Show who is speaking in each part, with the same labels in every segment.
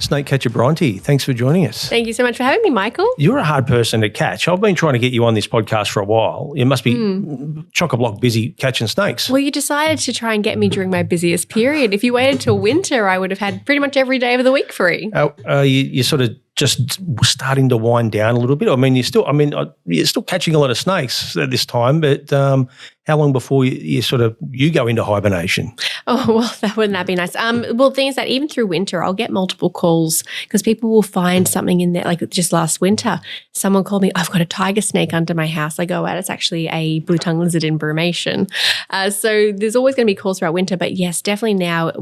Speaker 1: Snake Catcher Bronte, thanks for joining us.
Speaker 2: Thank you so much for having me, Michael.
Speaker 1: You're a hard person to catch. I've been trying to get you on this podcast for a while. You must be chock-a-block busy catching snakes.
Speaker 2: Well, you decided to try and get me during my busiest period. If you waited till winter, I would have had pretty much every day of the week free.
Speaker 1: You're sort of just starting to wind down a little bit. I mean, you're still catching a lot of snakes at this time, but how long before you go into hibernation?
Speaker 2: Oh, well, wouldn't that be nice? Well, the thing is that even through winter, I'll get multiple calls because people will find something in there. Like just last winter, someone called me, I've got a tiger snake under my house. I go out, it's actually a blue-tongued lizard in brumation. So there's always going to be calls throughout winter. But yes, definitely now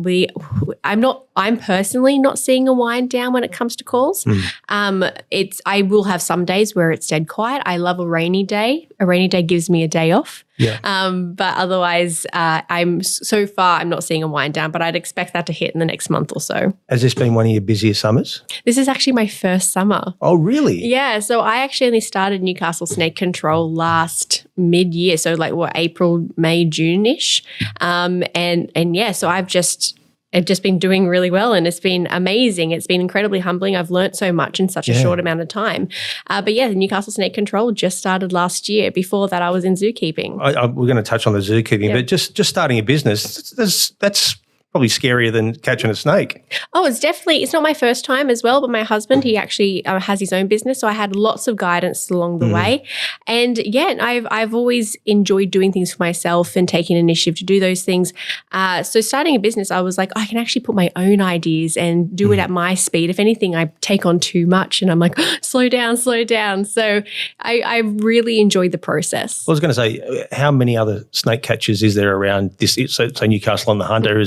Speaker 2: I'm personally not seeing a wind down when it comes to calls. I will have some days where it's dead quiet. I love a rainy day. A rainy day gives me a day off.
Speaker 1: Yeah.
Speaker 2: But otherwise, I'm not seeing a wind down, but I'd expect that to hit in the next month or so.
Speaker 1: Has this been one of your busiest summers?
Speaker 2: This is actually my first summer.
Speaker 1: Oh, really?
Speaker 2: Yeah. So I actually only started Newcastle snake control last mid-year. So April, May, June-ish. So I've just been doing really well and it's been amazing. It's been incredibly humbling. I've learnt so much in such a short amount of time. But the Newcastle Snake Control just started last year. Before that, I was in zookeeping.
Speaker 1: We're going to touch on the zookeeping, but just starting a business, that's probably scarier than catching a snake.
Speaker 2: Oh, it's not my first time as well, but my husband, he actually has his own business. So I had lots of guidance along the way. And I've always enjoyed doing things for myself and taking initiative to do those things. So starting a business, I was like, I can actually put my own ideas and do it at my speed. If anything, I take on too much and I'm like, slow down. So I really enjoyed the process.
Speaker 1: I was going to say, how many other snake catchers is there around this? So Newcastle on the Hunter,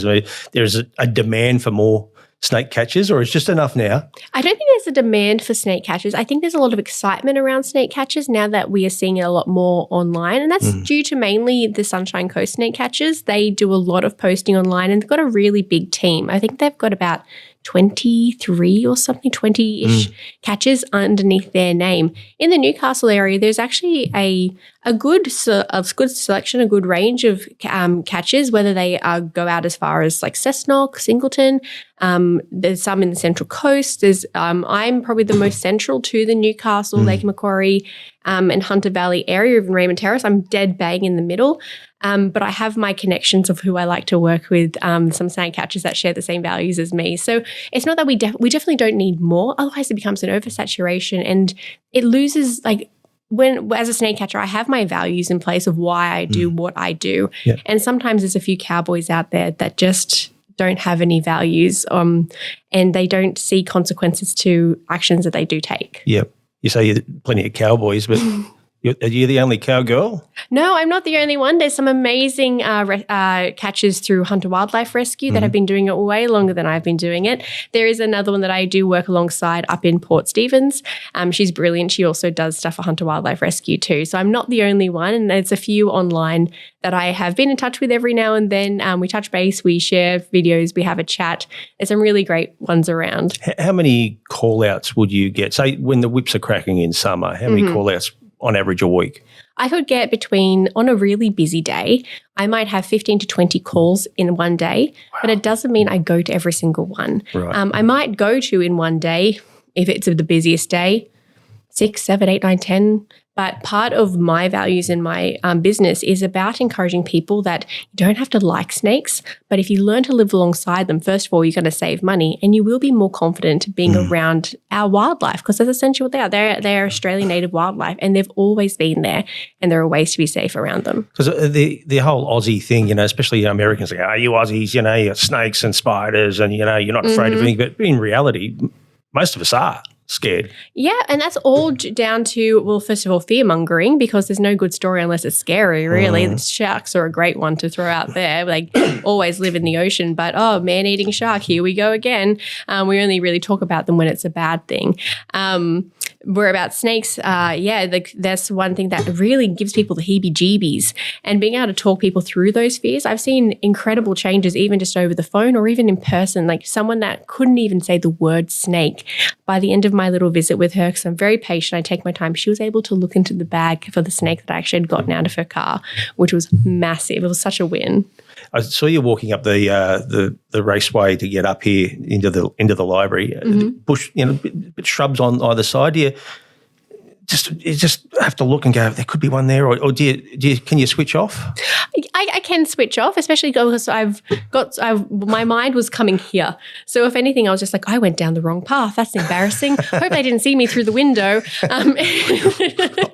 Speaker 1: there's a demand for more snake catchers, or it's just enough now?
Speaker 2: I don't think there's a demand for snake catchers. I think there's a lot of excitement around snake catchers now that we are seeing it a lot more online, and that's due to mainly the Sunshine Coast snake catchers. They do a lot of posting online and they've got a really big team. I think they've got about 23 or something, 20-ish catchers underneath their name. In the Newcastle area, there's actually a good selection, a good range of catchers, whether they go out as far as like Cessnock, Singleton. There's some in the Central Coast. I'm probably the most central to the Newcastle, Lake Macquarie, and Hunter Valley area, even Raymond Terrace. I'm dead bang in the middle. But I have my connections of who I like to work with, some snake catchers that share the same values as me. So it's not that we definitely don't need more. Otherwise, it becomes an oversaturation and it loses as a snake catcher, I have my values in place of why I do what I do. Yeah. And sometimes there's a few cowboys out there that just don't have any values and they don't see consequences to actions that they do take.
Speaker 1: Yeah. You say you're plenty of cowboys, but are you the only cowgirl?
Speaker 2: No, I'm not the only one. There's some amazing catchers through Hunter Wildlife Rescue that have been doing it way longer than I've been doing it. There is another one that I do work alongside up in Port Stephens. She's brilliant. She also does stuff for Hunter Wildlife Rescue too. So I'm not the only one, and there's a few online that I have been in touch with every now and then. We touch base, we share videos, we have a chat. There's some really great ones around.
Speaker 1: How many call-outs would you get? Say when the whips are cracking in summer, how many call-outs on average a week?
Speaker 2: I could get on a really busy day, I might have 15 to 20 calls in one day, but it doesn't mean I go to every single one.
Speaker 1: Right.
Speaker 2: I might go to in one day, if it's the busiest day, 6, 7, 8, 9, 10. But part of my values in my business is about encouraging people that you don't have to like snakes, but if you learn to live alongside them, first of all, you're going to save money and you will be more confident being around our wildlife because that's essentially what they are. They're Australian native wildlife and they've always been there and there are ways to be safe around them.
Speaker 1: Because the whole Aussie thing, especially Americans say, you Aussies, you got snakes and spiders and, you're not afraid of anything. But in reality, most of us are scared.
Speaker 2: Yeah, and that's all down to, well, first of all, fear-mongering because there's no good story unless it's scary, really. The sharks are a great one to throw out there. They always live in the ocean, but, man-eating shark, here we go again. We only really talk about them when it's a bad thing. Where about snakes, that's one thing that really gives people the heebie-jeebies. And being able to talk people through those fears, I've seen incredible changes even just over the phone or even in person, like someone that couldn't even say the word snake. By the end of my little visit with her, because I'm very patient, I take my time, she was able to look into the bag for the snake that I actually had gotten out of her car, which was massive. It was such a win.
Speaker 1: I saw you walking up the raceway to get up here into the library. Bush, bit shrubs on either side. Do you just have to look and go, there could be one there, or can you switch off?
Speaker 2: I can switch off, especially because my mind was coming here. So if anything, I was just like, I went down the wrong path. That's embarrassing. Hope they didn't see me through the window.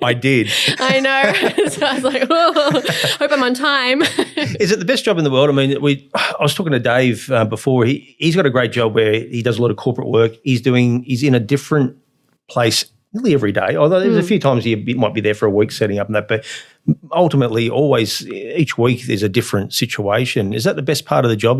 Speaker 1: I did.
Speaker 2: I know. So I was like, oh, hope I'm on time.
Speaker 1: Is it the best job in the world? I mean, I was talking to Dave before. He's got a great job where he does a lot of corporate work. He's in a different place nearly every day, although there's a few times he might be there for a week setting up and that, but ultimately always each week there's a different situation. Is that the best part of the job?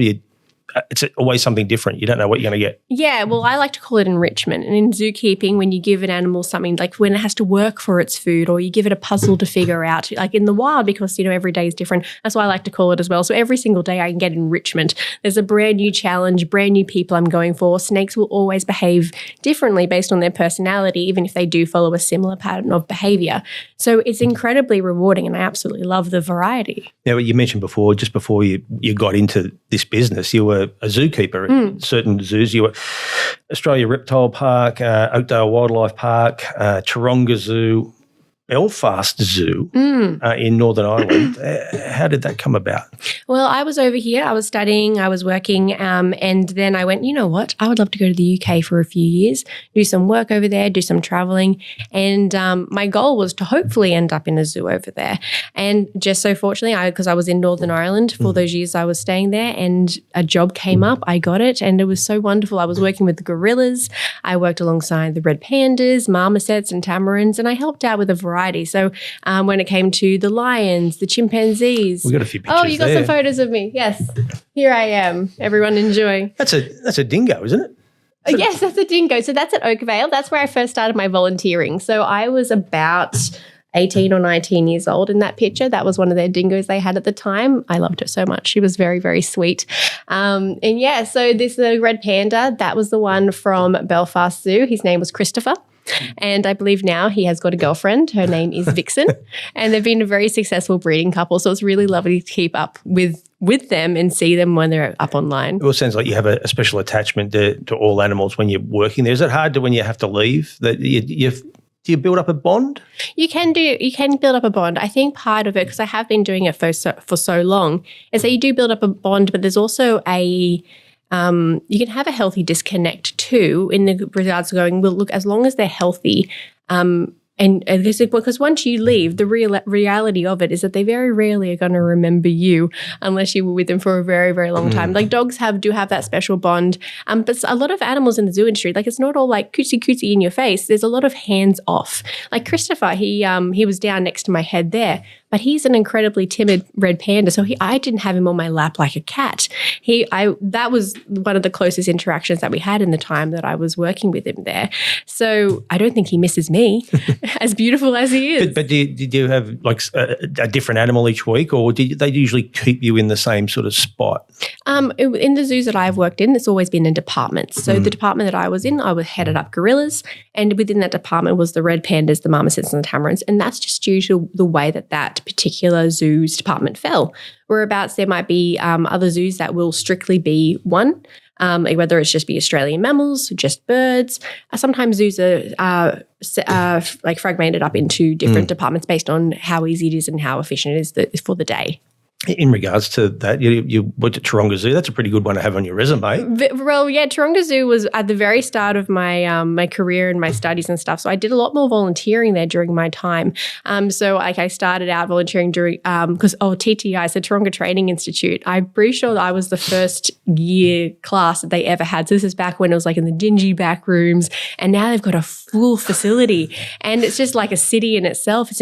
Speaker 1: It's always something different. You don't know what you're going to get. Yeah,
Speaker 2: well, I like to call it enrichment. And in zookeeping, when you give an animal something, like when it has to work for its food, or you give it a puzzle to figure out, like in the wild, because, every day is different. That's why I like to call it as well. So every single day I can get enrichment. There's a brand new challenge, brand new people I'm going for. Snakes will always behave differently based on their personality, even if they do follow a similar pattern of behavior. So it's incredibly rewarding, and I absolutely love the variety.
Speaker 1: Now, you mentioned before, just before you got into this business, you were a zookeeper at certain zoos. You were Australia Reptile Park, Oakdale Wildlife Park, Taronga Zoo, Belfast Zoo in Northern Ireland. How did that come about?
Speaker 2: Well, I was over here. I was studying, I was working, and then I went, you know what? I would love to go to the UK for a few years, do some work over there, do some traveling. And my goal was to hopefully end up in a zoo over there. And just so fortunately, because I was in Northern Ireland for those years I was staying there, and a job came up, I got it, and it was so wonderful. I was working with the gorillas. I worked alongside the red pandas, marmosets and tamarins, and I helped out with a variety. So when it came to the lions, the chimpanzees.
Speaker 1: We got a few pictures.
Speaker 2: Oh, you got some photos of me. Yes. Here I am. Everyone enjoy.
Speaker 1: That's a dingo, isn't it?
Speaker 2: Yes, that's a dingo. So that's at Oakvale. That's where I first started my volunteering. So I was about 18 or 19 years old in that picture. That was one of their dingoes they had at the time. I loved her so much. She was very, very sweet. So this red panda, that was the one from Belfast Zoo. His name was Christopher. And I believe now he has got a girlfriend. Her name is Vixen. And they've been a very successful breeding couple. So it's really lovely to keep up with them and see them when they're up online.
Speaker 1: It all sounds like you have a special attachment to all animals when you're working there. Is it hard when you have to leave? Do you build up a bond?
Speaker 2: You can build up a bond. I think part of it, because I have been doing it for so long, is that you do build up a bond, but there's also you can have a healthy disconnect too, in the regards to going, well, look, as long as they're healthy, and because once you leave, the reality of it is that they very rarely are going to remember you unless you were with them for a very, very long time. Like dogs do have that special bond. But a lot of animals in the zoo industry, like it's not all like cootsy in your face. There's a lot of hands off. Like Christopher, he was down next to my head there, but he's an incredibly timid red panda. So I didn't have him on my lap like a cat. That was one of the closest interactions that we had in the time that I was working with him there. So I don't think he misses me. As beautiful as he is.
Speaker 1: But did you have like a different animal each week, or did they usually keep you in the same sort of spot?
Speaker 2: In the zoos that I've worked in, it's always been in departments. So the department that I was in, I was headed up gorillas, and within that department was the red pandas, the marmosets and the tamarins, and that's just due to the way that particular zoo's department fell. Whereabouts there might be other zoos that will strictly be one, whether it's just be Australian mammals, just birds. Sometimes zoos are like fragmented up into different departments based on how easy it is and how efficient it is for the day.
Speaker 1: In regards to that, you went to Taronga Zoo. That's a pretty good one to have on your resume.
Speaker 2: Well, yeah, Taronga Zoo was at the very start of my my career and my studies and stuff. So I did a lot more volunteering there during my time. So I started out volunteering during because TTI, so Taronga Training Institute. I'm pretty sure that I was the first year class that they ever had. So this is back when it was like in the dingy back rooms, and now they've got a full facility, and it's just like a city in itself. It's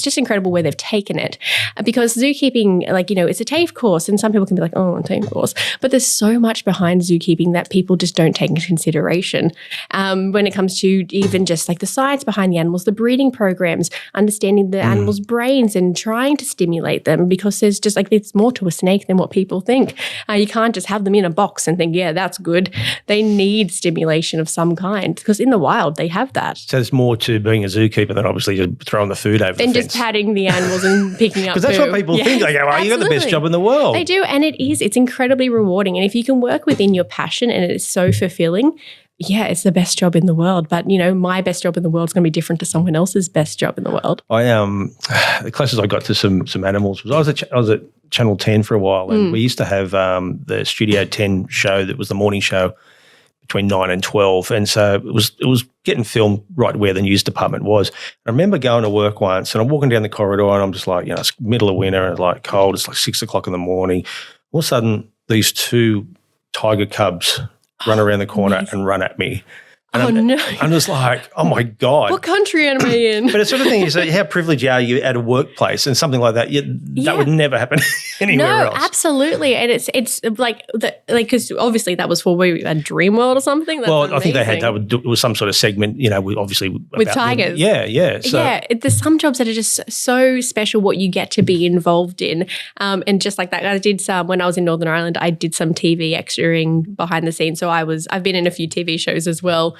Speaker 2: just incredible where they've taken it, because zookeeping, it's a TAFE course, and some people can be like, oh, a TAFE course, but there's so much behind zookeeping that people just don't take into consideration when it comes to even just like the science behind the animals, the breeding programs, understanding the animals' brains and trying to stimulate them, because there's just like there's more to a snake than what people think. You can't just have them in a box and think, yeah, that's good. They need stimulation of some kind, because in the wild they have that.
Speaker 1: So there's more to being a zookeeper than obviously just throwing the food over the fence.
Speaker 2: And just patting the animals and picking up
Speaker 1: because that's what people think. They go, oh, you got the best job in the world.
Speaker 2: They do, and it's incredibly rewarding. And if you can work within your passion and it is so fulfilling, yeah, it's the best job in the world. But, my best job in the world is going to be different to someone else's best job in the world.
Speaker 1: The closest I got to some animals was I was at Channel 10 for a while, and we used to have the Studio 10 show that was the morning show between 9 and 12. And so it was getting filmed right where the news department was. I remember going to work once, and I'm walking down the corridor, and I'm just like, it's middle of winter, and it's like cold. It's like 6 o'clock in the morning. All of a sudden, these 2 tiger cubs run around the corner and run at me. And I'm just like, oh my God.
Speaker 2: What country am I in?
Speaker 1: But it's sort of thing is how privileged are you at a workplace and something like that? That would never happen anywhere else.
Speaker 2: No, absolutely. And it's like because obviously that was for a dream world or something. That's amazing.
Speaker 1: I think it was some sort of segment, obviously.
Speaker 2: With tigers.
Speaker 1: Yeah.
Speaker 2: So. There's some jobs that are just so special what you get to be involved in. And just like that, I did when I was in Northern Ireland, I did some TV extraing behind the scenes. So I've been in a few TV shows as well,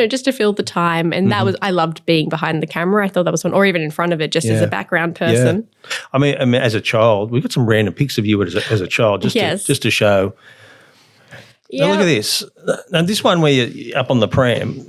Speaker 2: just to fill the time. And that was, I loved being behind the camera. I thought that was fun, or even in front of it, just as a background person.
Speaker 1: Yeah. I mean, as a child, we've got some random pics of you as a child, just to show. Yeah. Now look at this. Now this one where you're up on the pram,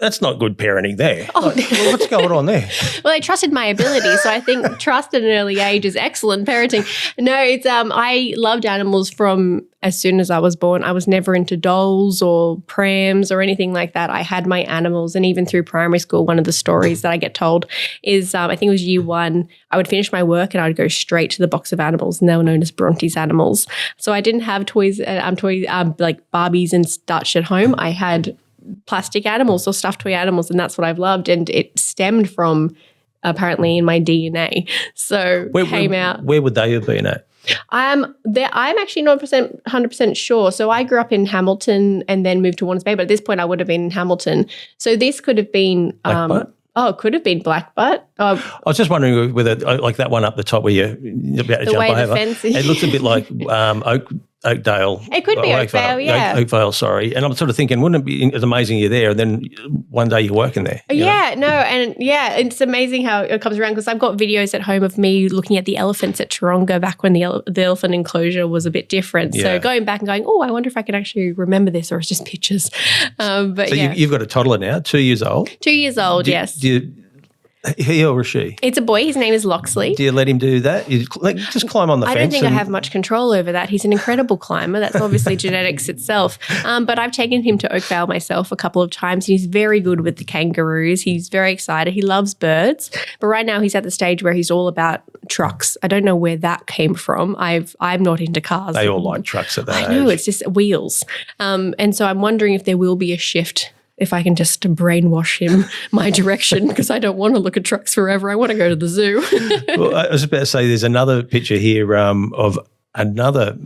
Speaker 1: that's not good parenting there. Oh. What's going on there?
Speaker 2: Well, they trusted my ability, so I think trust at an early age is excellent parenting. No, it's I loved animals from as soon as I was born. I was never into dolls or prams or anything like that. I had my animals, and even through primary school, one of the stories that I get told is I think it was year 1, I would finish my work and I would go straight to the box of animals, and they were known as Bronte's animals. So I didn't have toys like Barbies and such at home. I had plastic animals or stuffed toy animals, and that's what I've loved. And it stemmed from apparently in my DNA. So where would they have been at? I'm actually not 100% sure. So I grew up in Hamilton and then moved to Warners Bay, but at this point I would have been in Hamilton. So this could have been it could have been Blackbutt.
Speaker 1: I was just wondering whether, like that one up the top where you're about to jump over. It looks a bit like Oakdale.
Speaker 2: It could be Oakdale, yeah.
Speaker 1: Oakvale, sorry. And I'm sort of thinking, wouldn't it be as amazing you're there and then one day you're working there?
Speaker 2: It's amazing how it comes around, because I've got videos at home of me looking at the elephants at Taronga back when the elephant enclosure was a bit different. Yeah. So going back and going, I wonder if I could actually remember this, or it's just pictures.
Speaker 1: You've got a toddler now, 2 years old?
Speaker 2: 2 years old, yes.
Speaker 1: He or she?
Speaker 2: It's a boy. His name is Loxley.
Speaker 1: Do you let him do that? You just climb on the fence?
Speaker 2: I don't think I have much control over that. He's an incredible climber. That's obviously genetics itself. But I've taken him to Oakvale myself a couple of times. He's very good with the kangaroos. He's very excited. He loves birds. But right now he's at the stage where he's all about trucks. I don't know where that came from. I'm not into cars.
Speaker 1: They all like trucks at that age.
Speaker 2: I know. It's just wheels. And so I'm wondering if there will be a shift, if I can just brainwash him my direction, because I don't want to look at trucks forever. I want to go to the zoo.
Speaker 1: Well, I was about to say there's another picture here of another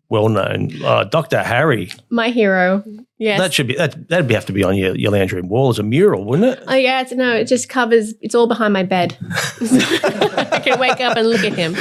Speaker 1: well-known Dr. Harry.
Speaker 2: My hero. Yes.
Speaker 1: That'd have to be on your lounge room wall as a mural, wouldn't it?
Speaker 2: Oh yeah, it just covers. It's all behind my bed. I can wake up and look at him.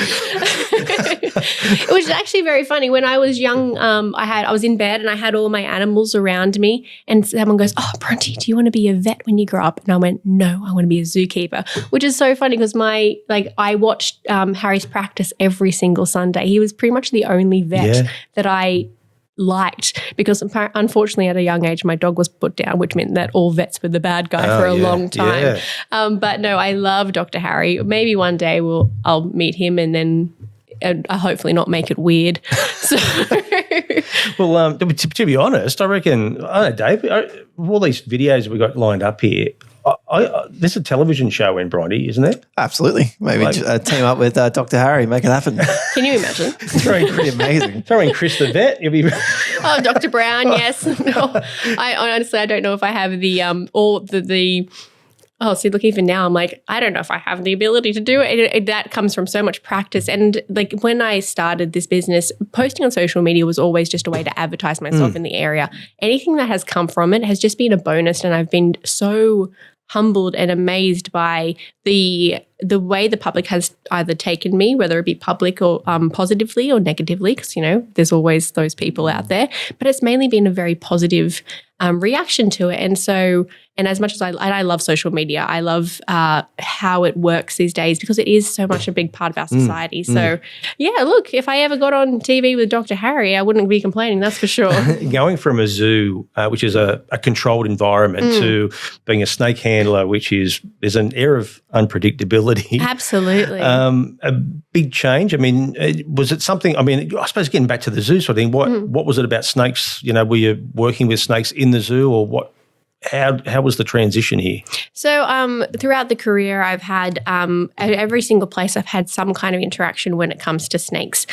Speaker 2: It was actually very funny. When I was young, I was in bed and I had all my animals around me, and someone goes, "Oh, Bronte, do you want to be a vet when you grow up?" And I went, "No, I want to be a zookeeper," which is so funny because I watched Harry's practice every single Sunday. He was pretty much the only vet that I liked, because unfortunately at a young age my dog was put down, which meant that all vets were the bad guy for a long time. Yeah. But no, I love Dr. Harry. Maybe one day I'll meet him and then hopefully not make it weird. So.
Speaker 1: Well, to be honest, I reckon, I don't know, Dave, all these videos we got lined up here, there's a television show in Bronte, isn't it?
Speaker 3: Absolutely. Maybe team up with Dr. Harry, make it happen.
Speaker 2: Can you imagine?
Speaker 3: Pretty amazing.
Speaker 1: Throwing Chris the vet. You'll be
Speaker 2: Dr. Brown, yes. No, I honestly don't know if I have see, look, even now I'm like, I don't know if I have the ability to do it. That comes from so much practice. And like when I started this business, posting on social media was always just a way to advertise myself in the area. Anything that has come from it has just been a bonus. And I've been so humbled and amazed by the the way the public has either taken me, whether it be public or positively or negatively, because, there's always those people out there, but it's mainly been a very positive reaction to it. And as much as I love social media, I love how it works these days because it is so much a big part of our society. So, yeah, look, if I ever got on TV with Dr. Harry, I wouldn't be complaining, that's for sure.
Speaker 1: Going from a zoo, which is a controlled environment, to being a snake handler, there's an air of unpredictability.
Speaker 2: Absolutely.
Speaker 1: A big change. I mean, was it something, I suppose getting back to the zoo sort of thing, what was it about snakes? Were you working with snakes in the zoo or what? How was the transition here? So throughout the career, I've had at every single place I've had some kind of interaction when it comes to snakes.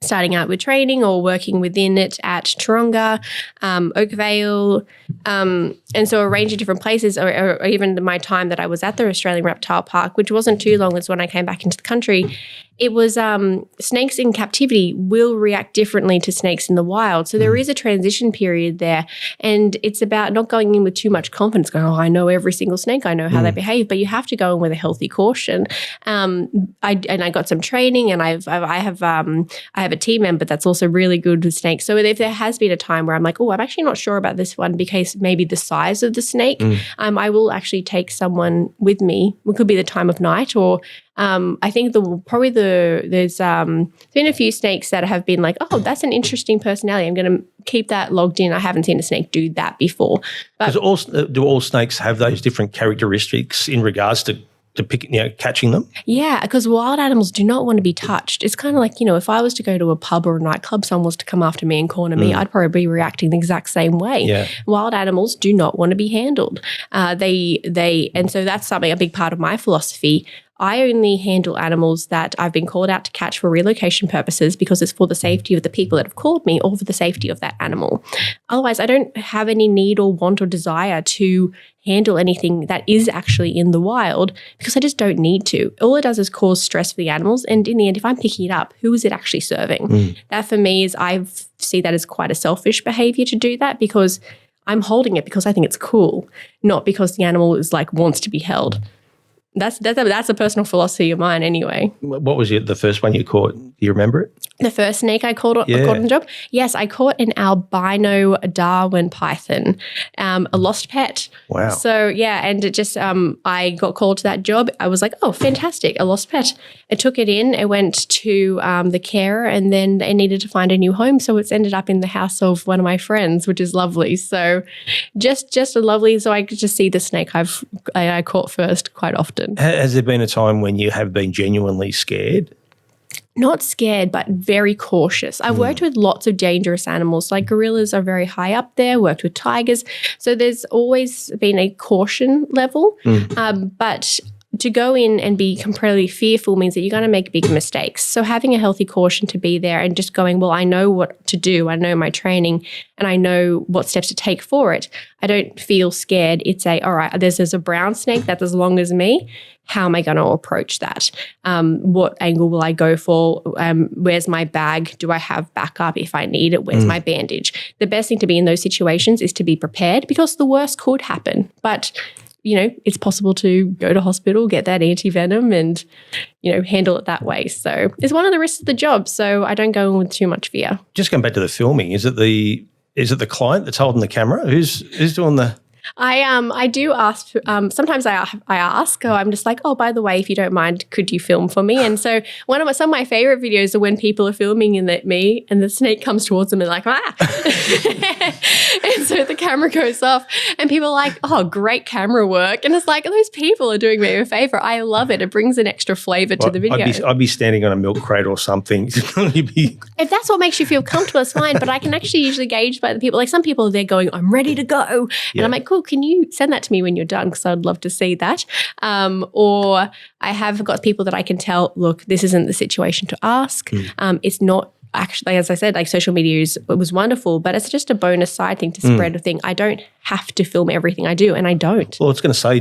Speaker 1: Starting out with training or working within it at Taronga, Oakvale, and so a range of different places, or even my time that I was at the Australian Reptile Park, which wasn't too long as when I came back into the country. It was snakes in captivity will react differently to snakes in the wild. So there is a transition period there. And it's about not going in with too much confidence, going, I know every single snake, I know how they behave, but you have to go in with a healthy caution. I got some training, and I have a team member that's also really good with snakes. So if there has been a time where I'm like, I'm actually not sure about this one because maybe the size of the snake, I will actually take someone with me. It could be the time of night, or I think there's been a few snakes that have been like, that's an interesting personality. I'm going to keep that logged in. I haven't seen a snake do that before. But do all snakes have those different characteristics in regards to catching them?
Speaker 2: Yeah, because wild animals do not want to be touched. It's kind of like, if I was to go to a pub or a nightclub, someone was to come after me and corner me, I'd probably be reacting the exact same way.
Speaker 1: Yeah.
Speaker 2: Wild animals do not want to be handled. And so that's a big part of my philosophy. I only handle animals that I've been called out to catch for relocation purposes because it's for the safety of the people that have called me or for the safety of that animal. Otherwise, I don't have any need or want or desire to handle anything that is actually in the wild because I just don't need to. All it does is cause stress for the animals. And in the end, if I'm picking it up, who is it actually serving? That for me is I see that as quite a selfish behavior to do that because I'm holding it because I think it's cool, not because the animal is wants to be held. That's a personal philosophy of mine anyway.
Speaker 1: What was the first one you caught? Do you remember it?
Speaker 2: The first snake I caught on the job? Yes, I caught an albino Darwin python, a lost pet.
Speaker 1: Wow.
Speaker 2: So, yeah, and it just I got called to that job. I was like, fantastic, a lost pet. I took it in. It went to the carer, and then they needed to find a new home. So it's ended up in the house of one of my friends, which is lovely. So just a lovely, so I could just see the snake I caught first quite often.
Speaker 1: Has there been a time when you have been genuinely scared?
Speaker 2: Not scared, but very cautious. I've worked with lots of dangerous animals. Like gorillas are very high up there, worked with tigers. So there's always been a caution level. But to go in and be completely fearful means that you're going to make big mistakes. So having a healthy caution to be there and just going, I know what to do. I know my training and I know what steps to take for it. I don't feel scared. It's all right, there's a brown snake that's as long as me. How am I going to approach that? What angle will I go for? Where's my bag? Do I have backup if I need it? Where's my bandage? The best thing to be in those situations is to be prepared because the worst could happen. But it's possible to go to hospital, get that anti-venom and, handle it that way. So it's one of the risks of the job. So I don't go in with too much fear. Just
Speaker 1: going back to the filming, is it the client that's holding the camera? Who's doing the...
Speaker 2: I do ask, sometimes I ask, I'm just like, by the way, if you don't mind, could you film for me? And so some of my favorite videos are when people are filming and me and the snake comes towards them and and so the camera goes off and people are like, great camera work. And it's like, those people are doing me a favor. I love it. It brings an extra flavor to the video.
Speaker 1: I'd be standing on a milk crate or something.
Speaker 2: If that's what makes you feel comfortable, it's fine. But I can actually usually gauge by the people. Like some people, they're going, I'm ready to go. And I'm like, cool. Can you send that to me when you're done? Because I'd love to see that. Or I have got people that I can tell, look, this isn't the situation to ask. It's not actually, as I said, social media was wonderful, but it's just a bonus side thing to spread a thing. I don't have to film everything I do, and I don't.
Speaker 1: Well, it's going to say,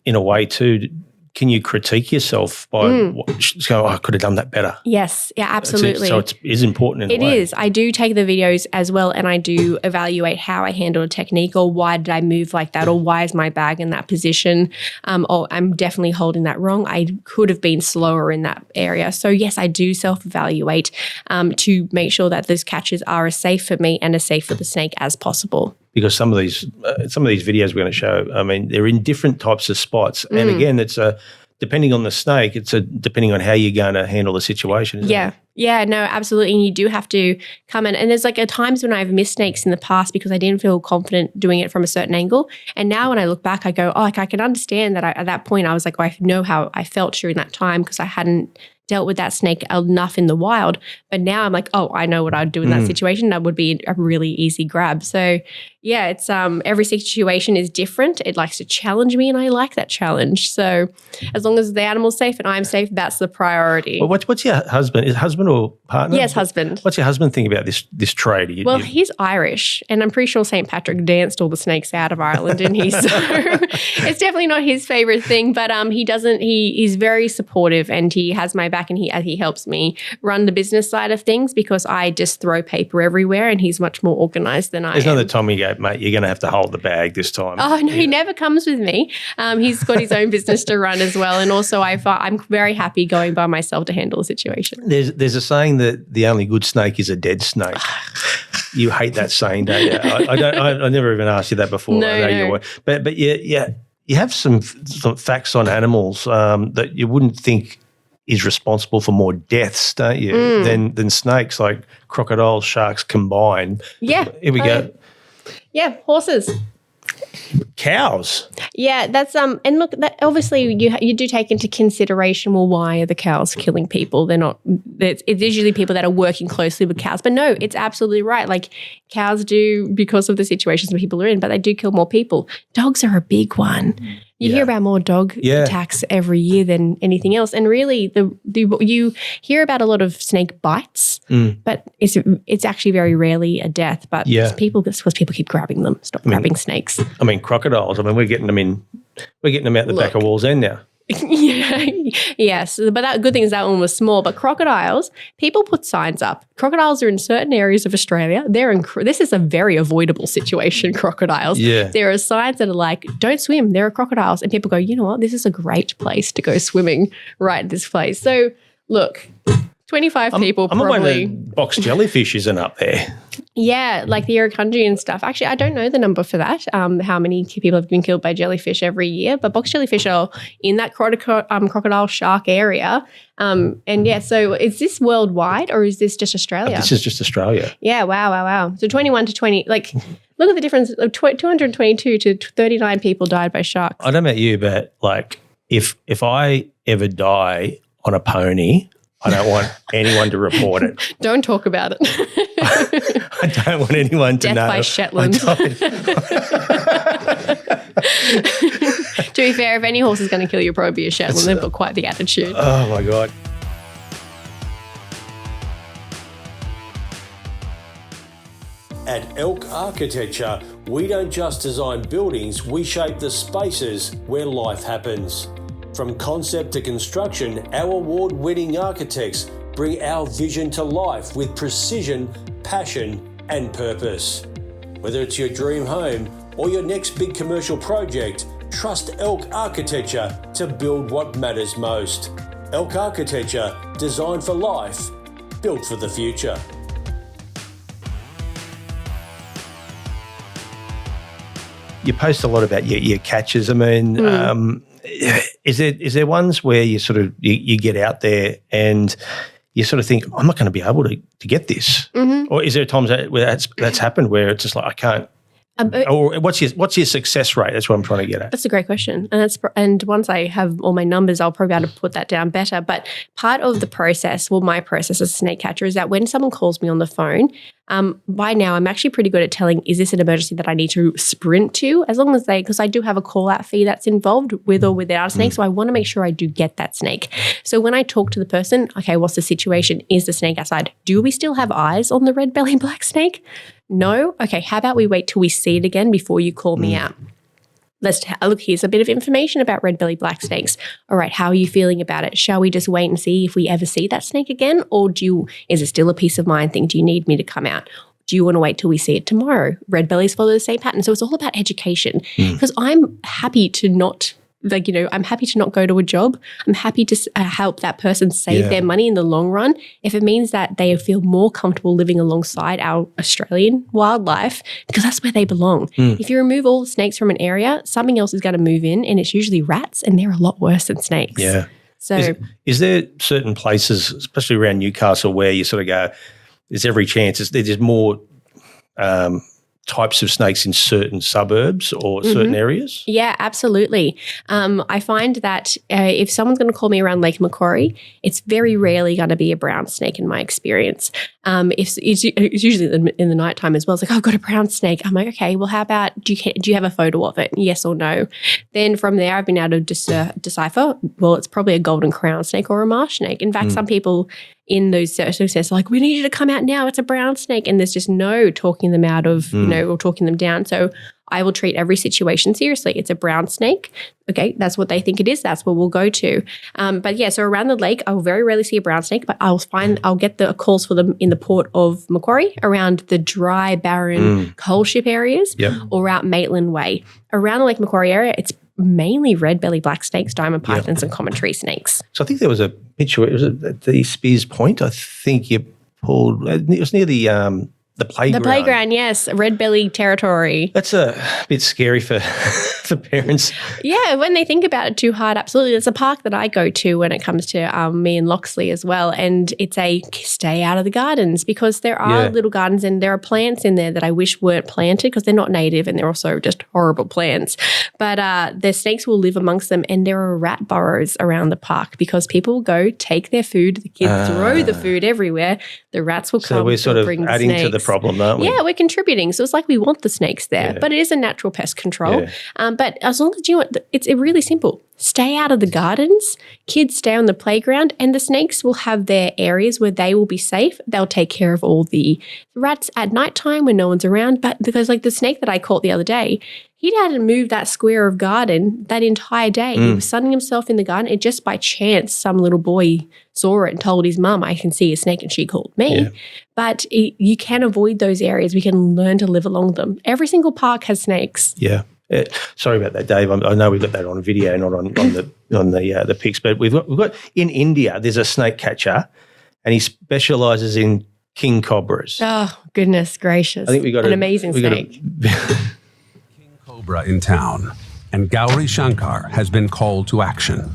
Speaker 1: in a way too, can you critique yourself by just go, I could have done that better?
Speaker 2: Yes. Yeah, absolutely.
Speaker 1: So it is important in a way.
Speaker 2: It is. I do take the videos as well, and I do evaluate how I handle a technique, or why did I move like that, or why is my bag in that position, or I'm definitely holding that wrong. I could have been slower in that area. So yes, I do self-evaluate to make sure that those catches are as safe for me and as safe for the snake as possible.
Speaker 1: Because some of these videos we're going to show, I mean, they're in different types of spots, and again, it's depending on the snake, depending on how you're going to handle the situation. Isn't it?
Speaker 2: Yeah, no, absolutely. And you do have to come in. And there's like times when I've missed snakes in the past because I didn't feel confident doing it from a certain angle. And now when I look back, I go, I can understand that at that point I was like, I know how I felt during that time because I hadn't dealt with that snake enough in the wild. But now I'm like, I know what I'd do in that situation. That would be a really easy grab. So yeah, it's every situation is different. It likes to challenge me, and I like that challenge. So as long as the animal's safe and I'm safe, that's the priority.
Speaker 1: Well, what's your husband? Is husband or partner?
Speaker 2: Yes, husband.
Speaker 1: What's your husband think about this trade?
Speaker 2: He's Irish, and I'm pretty sure St. Patrick danced all the snakes out of Ireland, didn't he? So it's definitely not his favorite thing, but he's very supportive, and he has my back, and he helps me run the business side of things because I just throw paper everywhere, and he's much more organized than I am.
Speaker 1: There's another time you go, mate, you're going to have to hold the bag this time.
Speaker 2: Oh, no, he never comes with me. He's got his own business to run as well, and also I'm very happy going by myself to handle a situation.
Speaker 1: There's a saying that the only good snake is a dead snake. You hate that saying, don't you? I never even asked you that before.
Speaker 2: No.
Speaker 1: But yeah, you have some facts on animals that you wouldn't think is responsible for more deaths, don't you, than snakes, like crocodiles, sharks combined.
Speaker 2: Yeah.
Speaker 1: Here we go.
Speaker 2: Yeah, horses.
Speaker 1: Cows.
Speaker 2: Yeah, that's and look, that obviously you do take into consideration, well, why are the cows killing people? They're not. It's usually people that are working closely with cows. But no, it's absolutely right. Like cows do, because of the situations that people are in, but they do kill more people. Dogs are a big one. You hear about more dog attacks every year than anything else, and really, you hear about a lot of snake bites, but it's actually very rarely a death. But because people keep grabbing them. Stop grabbing snakes.
Speaker 1: I mean, crocodiles. I mean, we're getting them out the back of Wall's End now.
Speaker 2: Yes, but that good thing is that one was small. But crocodiles, people put signs up. Crocodiles are in certain areas of Australia. This is a very avoidable situation. Crocodiles. Yeah. There are signs that are like, "Don't swim. There are crocodiles," and people go, "You know what? This is a great place to go swimming. Right at this place." So look, 25 people
Speaker 1: I'm
Speaker 2: probably.
Speaker 1: Box jellyfish isn't up there.
Speaker 2: Yeah, like the Irukandji and stuff. Actually, I don't know the number for that, how many people have been killed by jellyfish every year, but box jellyfish are in that crocodile shark area. And yeah, so is this worldwide or is this just Australia?
Speaker 1: This is just Australia.
Speaker 2: Yeah, wow. So 21 to 20, like look at the difference of 222 to 39 people died by sharks.
Speaker 1: I don't know about you, but like if I ever die on a pony, I don't want anyone to report it.
Speaker 2: Don't talk about it.
Speaker 1: I don't want anyone to know.
Speaker 2: Death by Shetland. To be fair, if any horse is going to kill you, probably be a Shetland. They've got quite the attitude.
Speaker 1: Oh, my God. At Elk Architecture, we don't just design buildings, we shape the spaces where life happens. From concept to construction, our award-winning architects bring our vision to life with precision, passion, and purpose. Whether it's your dream home or your next big commercial project, trust Elk Architecture to build what matters most. Elk Architecture, designed for life, built for the future. You post a lot about your catches. I mean, is there ones where you sort of you get out there and you sort of think, I'm not going to be able to get this, or is there times where that's happened where it's just like I can't? Or what's your success rate? That's what I'm trying to get at.
Speaker 2: That's a great question, and once I have all my numbers, I'll probably be able to put that down better. But part of the process, my process as a snake catcher, is that when someone calls me on the phone, by now I'm actually pretty good at telling, is this an emergency that I need to sprint to? As long as because I do have a call out fee that's involved with or without a snake, so I want to make sure I do get that snake. So when I talk to the person, okay, what's the situation? Is the snake outside? Do we still have eyes on the red belly black snake? No? Okay, how about we wait till we see it again before you call me out? Look, here's a bit of information about red belly black snakes. All right, how are you feeling about it? Shall we just wait and see if we ever see that snake again? Or is it still a peace of mind thing? Do you need me to come out? Do you want to wait till we see it tomorrow? Red bellies follow the same pattern. So it's all about education, because I'm happy to not I'm happy to not go to a job. I'm happy to help that person save their money in the long run if it means that they feel more comfortable living alongside our Australian wildlife, because that's where they belong. If you remove all the snakes from an area, something else is going to move in, and it's usually rats, and they're a lot worse than snakes.
Speaker 1: Yeah.
Speaker 2: So
Speaker 1: is there certain places, especially around Newcastle, where you sort of go, there's every chance there's more types of snakes in certain suburbs or certain areas?
Speaker 2: Yeah, absolutely. I find that if someone's going to call me around Lake Macquarie, it's very rarely going to be a brown snake in my experience. It's usually in the nighttime as well. It's like, oh, I've got a brown snake. I'm like, okay, well, how about, do you have a photo of it? Yes or no? Then from there, I've been able to decipher, well, it's probably a golden crown snake or a marsh snake. In fact, some people in those circumstances are like, we need you to come out now, it's a brown snake. And there's just no talking them out of, or talking them down. So I will treat every situation seriously. It's a brown snake. Okay, that's what they think it is. That's what we'll go to. But yeah, so around the lake, I will very rarely see a brown snake, but I'll get the calls for them in the port of Macquarie, around the dry, barren coal ship areas, or out Maitland Way. Around the Lake Macquarie area, it's mainly red belly black snakes, diamond pythons, and common tree snakes.
Speaker 1: So I think there was a picture. It was at the Spears Point. I think you pulled. It was near the playground.
Speaker 2: The playground, yes, red belly territory.
Speaker 1: That's a bit scary for parents.
Speaker 2: Yeah, when they think about it too hard, absolutely. There's a park that I go to when it comes to me and Loxley as well, and it's a stay out of the gardens, because there are little gardens and there are plants in there that I wish weren't planted because they're not native and they're also just horrible plants. But the snakes will live amongst them, and there are rat burrows around the park because people will go take their food, the kids throw the food everywhere, the rats will come.
Speaker 1: So we're sort of adding to the problem, aren't we?
Speaker 2: Yeah, we're contributing. So it's like we want the snakes there, but it is a natural pest control.
Speaker 1: Yeah.
Speaker 2: But as long as it's really simple. Stay out of the gardens, kids stay on the playground, and the snakes will have their areas where they will be safe. They'll take care of all the rats at nighttime when no one's around. But because like the snake that I caught the other day, he hadn't moved that square of garden that entire day. He was sunning himself in the garden, and just by chance, some little boy saw it and told his mum, I can see a snake, and she called me. Yeah. But you can avoid those areas. We can learn to live along them. Every single park has snakes.
Speaker 1: Yeah. Sorry about that, Dave. I know we've got that on video, not on the pics, but we've got in India. There's a snake catcher, and he specialises in king cobras.
Speaker 2: Oh goodness gracious!
Speaker 1: I think we got
Speaker 2: an amazing snake.
Speaker 4: King cobra in town, and Gauri Shankar has been called to action.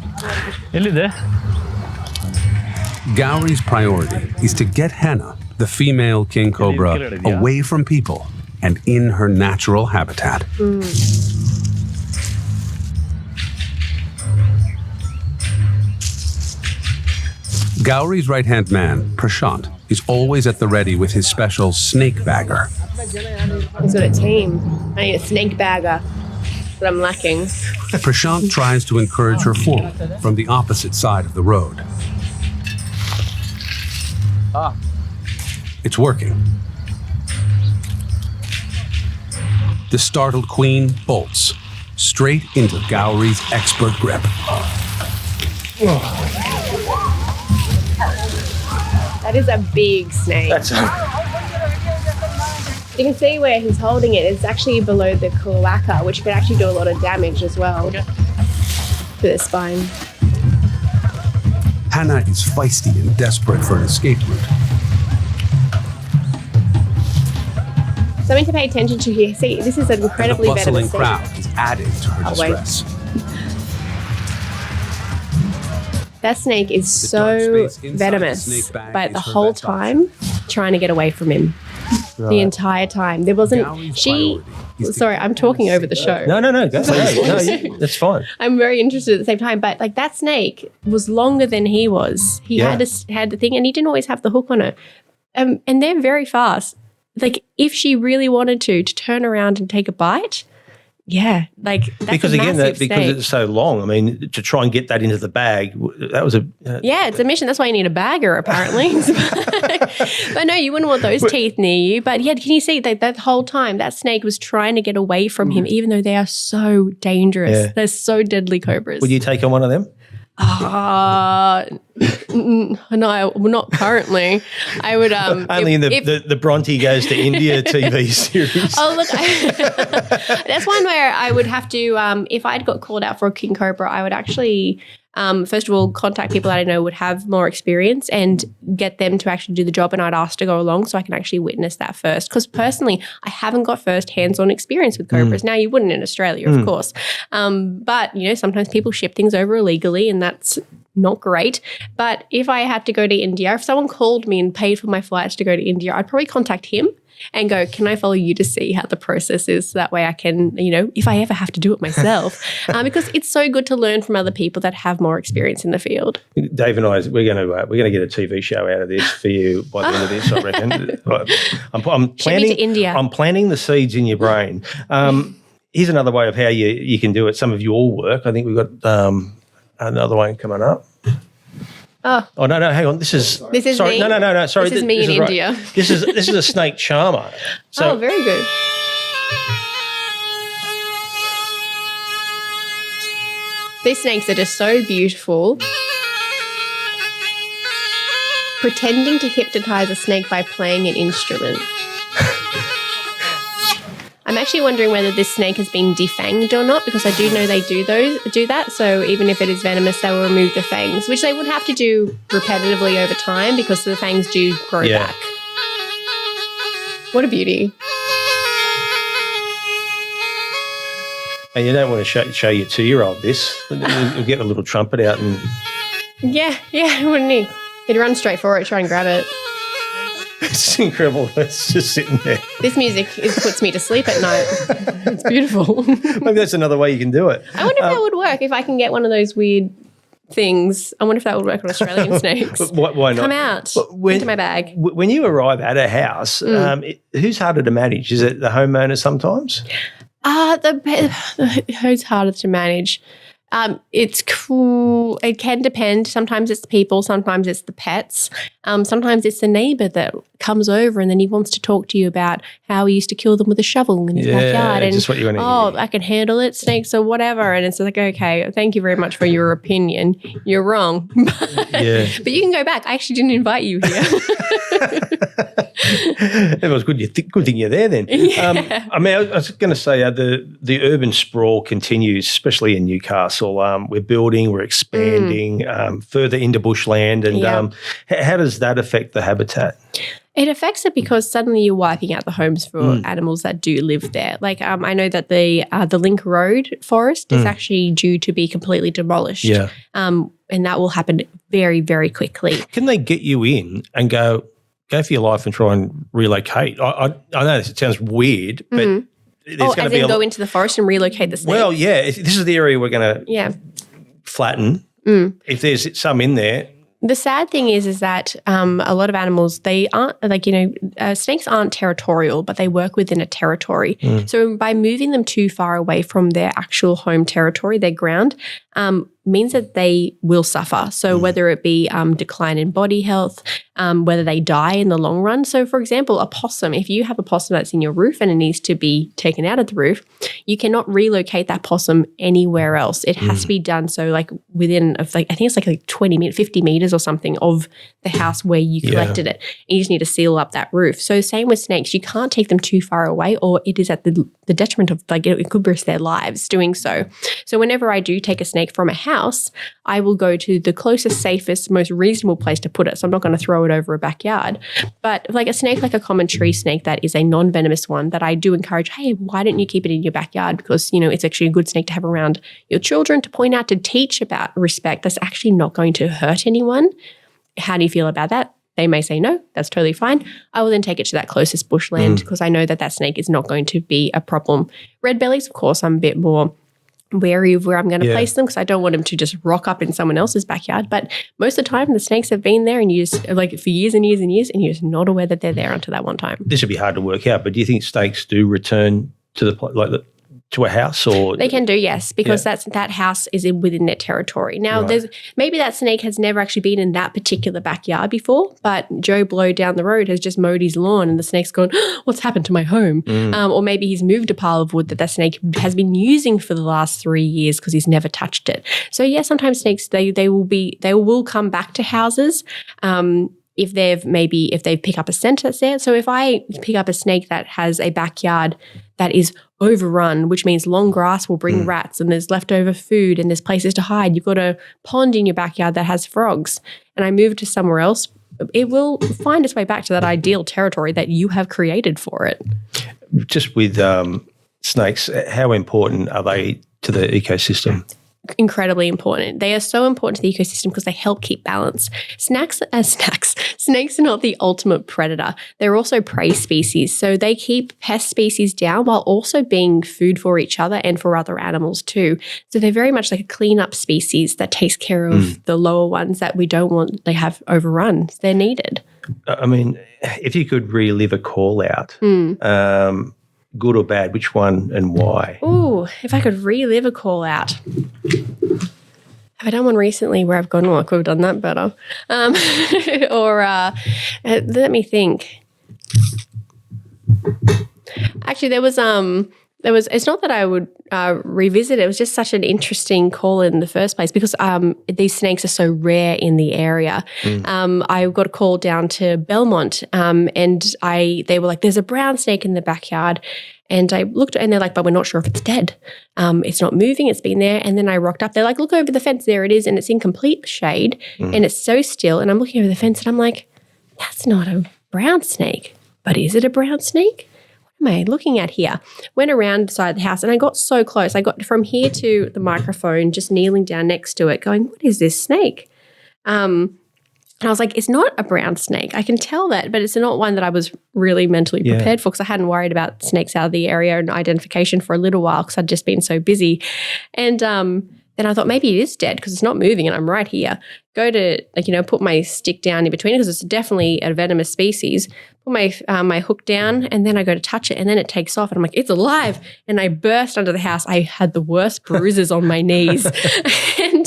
Speaker 4: Gauri's priority is to get Hannah, the female king cobra, away from people and in her natural habitat. Gauri's right-hand man, Prashant, is always at the ready with his special snake bagger.
Speaker 2: He's got a team. I need a snake bagger, but I'm lacking.
Speaker 4: Prashant tries to encourage her forward from the opposite side of the road. It's working. The startled queen bolts straight into Gauri's expert grip.
Speaker 2: That is a big snake. You can see where he's holding it. It's actually below the cloaca, which can actually do a lot of damage as well to the spine.
Speaker 4: Hannah is feisty and desperate for an escape route.
Speaker 2: Something to pay attention to here. See, this is an incredibly venomous
Speaker 4: snake. The bustling crowd is adding to her distress.
Speaker 2: That snake is so venomous, but the whole time trying to get away from him. Right. The entire time. There wasn't... Sorry, I'm talking over the show.
Speaker 1: No, go. No, that's fine.
Speaker 2: I'm very interested at the same time, but like that snake was longer than he was. He had the thing, and he didn't always have the hook on it. And they're very fast. Like if she really wanted to turn around and take a bite, Yeah, like that's
Speaker 1: because
Speaker 2: a
Speaker 1: again,
Speaker 2: massive
Speaker 1: because
Speaker 2: snake.
Speaker 1: it's so long. I mean, to try and get that into the bag, that was a
Speaker 2: Yeah, it's a mission. That's why you need a bagger, apparently. But no, you wouldn't want those teeth near you. But yeah, can you see that whole time that snake was trying to get away from him, even though they are so dangerous.
Speaker 1: Yeah.
Speaker 2: They're so deadly cobras.
Speaker 1: Would you take on one of them?
Speaker 2: No, not currently. I would
Speaker 1: Only in the Bronte Goes to India TV series.
Speaker 2: Oh, look, that's one where I would have to, if I'd got called out for a king cobra, I would actually, first of all, contact people that I know would have more experience and get them to actually do the job, and I'd ask to go along so I can actually witness that first. Because personally, I haven't got first hands-on experience with cobras. Now, you wouldn't in Australia, of course. But, sometimes people ship things over illegally, and that's not great. But if I had to go to India, if someone called me and paid for my flights to go to India, I'd probably contact him and go, can I follow you to see how the process is? So that way I can, if I ever have to do it myself, because it's so good to learn from other people that have more experience in the field.
Speaker 1: Dave and I, we're going to get a TV show out of this for you by the end of this, I reckon. I'm planning
Speaker 2: Ship me to India.
Speaker 1: I'm planting the seeds in your brain. Here's another way of how you can do it. Some of your work. I think we've got another one coming up. Oh no! Hang on. This is sorry.
Speaker 2: Me.
Speaker 1: No. Sorry.
Speaker 2: This is me in India.
Speaker 1: Right. This is a snake charmer. So,
Speaker 2: very good. These snakes are just so beautiful. Pretending to hypnotize a snake by playing an instrument. I'm actually wondering whether this snake has been defanged or not, because I do know they do that. So even if it is venomous, they will remove the fangs, which they would have to do repetitively over time because the fangs do grow back. What a beauty.
Speaker 1: And you don't want to show your 2-year-old this. You'll get a little trumpet out and...
Speaker 2: Yeah, wouldn't he? He'd run straight for it, try and grab it.
Speaker 1: It's incredible. It's just sitting there.
Speaker 2: This music puts me to sleep at night. It's beautiful.
Speaker 1: Maybe that's another way you can do it.
Speaker 2: I wonder if that would work, if I can get one of those weird things. I wonder if that would work on Australian snakes.
Speaker 1: Why not?
Speaker 2: Come out into my bag.
Speaker 1: When you arrive at a house, who's harder to manage? Is it the homeowner sometimes?
Speaker 2: Who's harder to manage? It's cool. It can depend. Sometimes it's the people, sometimes it's the pets. Sometimes it's the neighbour that comes over and then he wants to talk to you about how he used to kill them with a shovel in his backyard. And
Speaker 1: just what you want to hear.
Speaker 2: I can handle it, snakes or whatever. And it's like, okay, thank you very much for your opinion. You're wrong. But you can go back. I actually didn't invite you here.
Speaker 1: It was good. Good thing you're there then.
Speaker 2: Yeah.
Speaker 1: I was going to say the urban sprawl continues, especially in Newcastle. We're building, we're expanding further into bushland. And how does that affect the habitat?
Speaker 2: It affects it because suddenly you're wiping out the homes for animals that do live there. Like I know that the Link Road forest is actually due to be completely demolished. Yeah. And that will happen very, very quickly. Can
Speaker 1: they get you in and go for your life and try and relocate? I know it sounds weird, but there's going to be
Speaker 2: go into the forest and relocate the snake?
Speaker 1: Well, yeah. This is the area we're going to flatten. If there's some in there.
Speaker 2: The sad thing is that a lot of animals, they aren't snakes aren't territorial, but they work within a territory. So by moving them too far away from their actual home territory, their ground, means that they will suffer. So whether it be decline in body health, whether they die in the long run. So for example, a possum, if you have a possum that's in your roof and it needs to be taken out of the roof, you cannot relocate that possum anywhere else. It has to be done so like within I think it's like 50 meters or something of the house where you collected it. And you just need to seal up that roof. So same with snakes, you can't take them too far away or it is at the detriment of it could risk their lives doing so. So whenever I do take a snake from a house, I will go to the closest, safest, most reasonable place to put it. So I'm not going to throw it over a backyard. But like a snake, like a common tree snake that is a non-venomous one that I do encourage, hey, why don't you keep it in your backyard? Because, it's actually a good snake to have around your children to point out, to teach about respect that's actually not going to hurt anyone. How do you feel about that? They may say no, that's totally fine. I will then take it to that closest bushland because I know that snake is not going to be a problem. Red bellies, of course, I'm a bit more wary of where I'm going to place them because I don't want them to just rock up in someone else's backyard. But most of the time, the snakes have been there and you just for years and years and years, and you're just not aware that they're there until that one time.
Speaker 1: This would be hard to work out, but do you think snakes do return to the to a house, or
Speaker 2: they can do, yes, because that house is within their territory. Now, there's maybe that snake has never actually been in that particular backyard before, but Joe Blow down the road has just mowed his lawn and the snake's gone, what's happened to my home? Or maybe he's moved a pile of wood that snake has been using for the last 3 years because he's never touched it. So yeah, sometimes snakes they will come back to houses. If they pick up a scent that's there. So if I pick up a snake that has a backyard that is overrun, which means long grass will bring rats and there's leftover food and there's places to hide. You've got a pond in your backyard that has frogs, and I move to somewhere else, it will find its way back to that ideal territory that you have created for it.
Speaker 1: Just with snakes, how important are they to the ecosystem?
Speaker 2: Incredibly important. They are so important to the ecosystem because they help keep balance. Snakes are not the ultimate predator. They're also prey species. So they keep pest species down while also being food for each other and for other animals too. So they're very much like a cleanup species that takes care of the lower ones that we don't want they have overrun. They're needed.
Speaker 1: I mean, if you could relive a call out, good or bad, which one and why?
Speaker 2: Ooh, if I could relive a call out. Have I done one recently where I've gone, I could have done that better? Let me think. Actually, there was it's not that I would revisit it. It was just such an interesting call in the first place because these snakes are so rare in the area. I got a call down to Belmont and they were like, there's a brown snake in the backyard. And I looked and they're like, but we're not sure if it's dead. It's not moving. It's been there. And then I rocked up. They're like, look over the fence. There it is. And it's in complete shade and it's so still. And I'm looking over the fence and I'm like, that's not a brown snake. But is it a brown snake? What am I looking at here? Went around beside the house and I got so close. I got from here to the microphone, just kneeling down next to it going, what is this snake? And I was like, it's not a brown snake. I can tell that, but it's not one that I was really mentally prepared for because I hadn't worried about snakes out of the area and identification for a little while because I'd just been so busy. And then I thought maybe it is dead because it's not moving and I'm right here. Go to, put my stick down in between because it's definitely a venomous species. Put my hook down and then I go to touch it and then it takes off and I'm like, it's alive. And I burst under the house. I had the worst bruises on my knees. And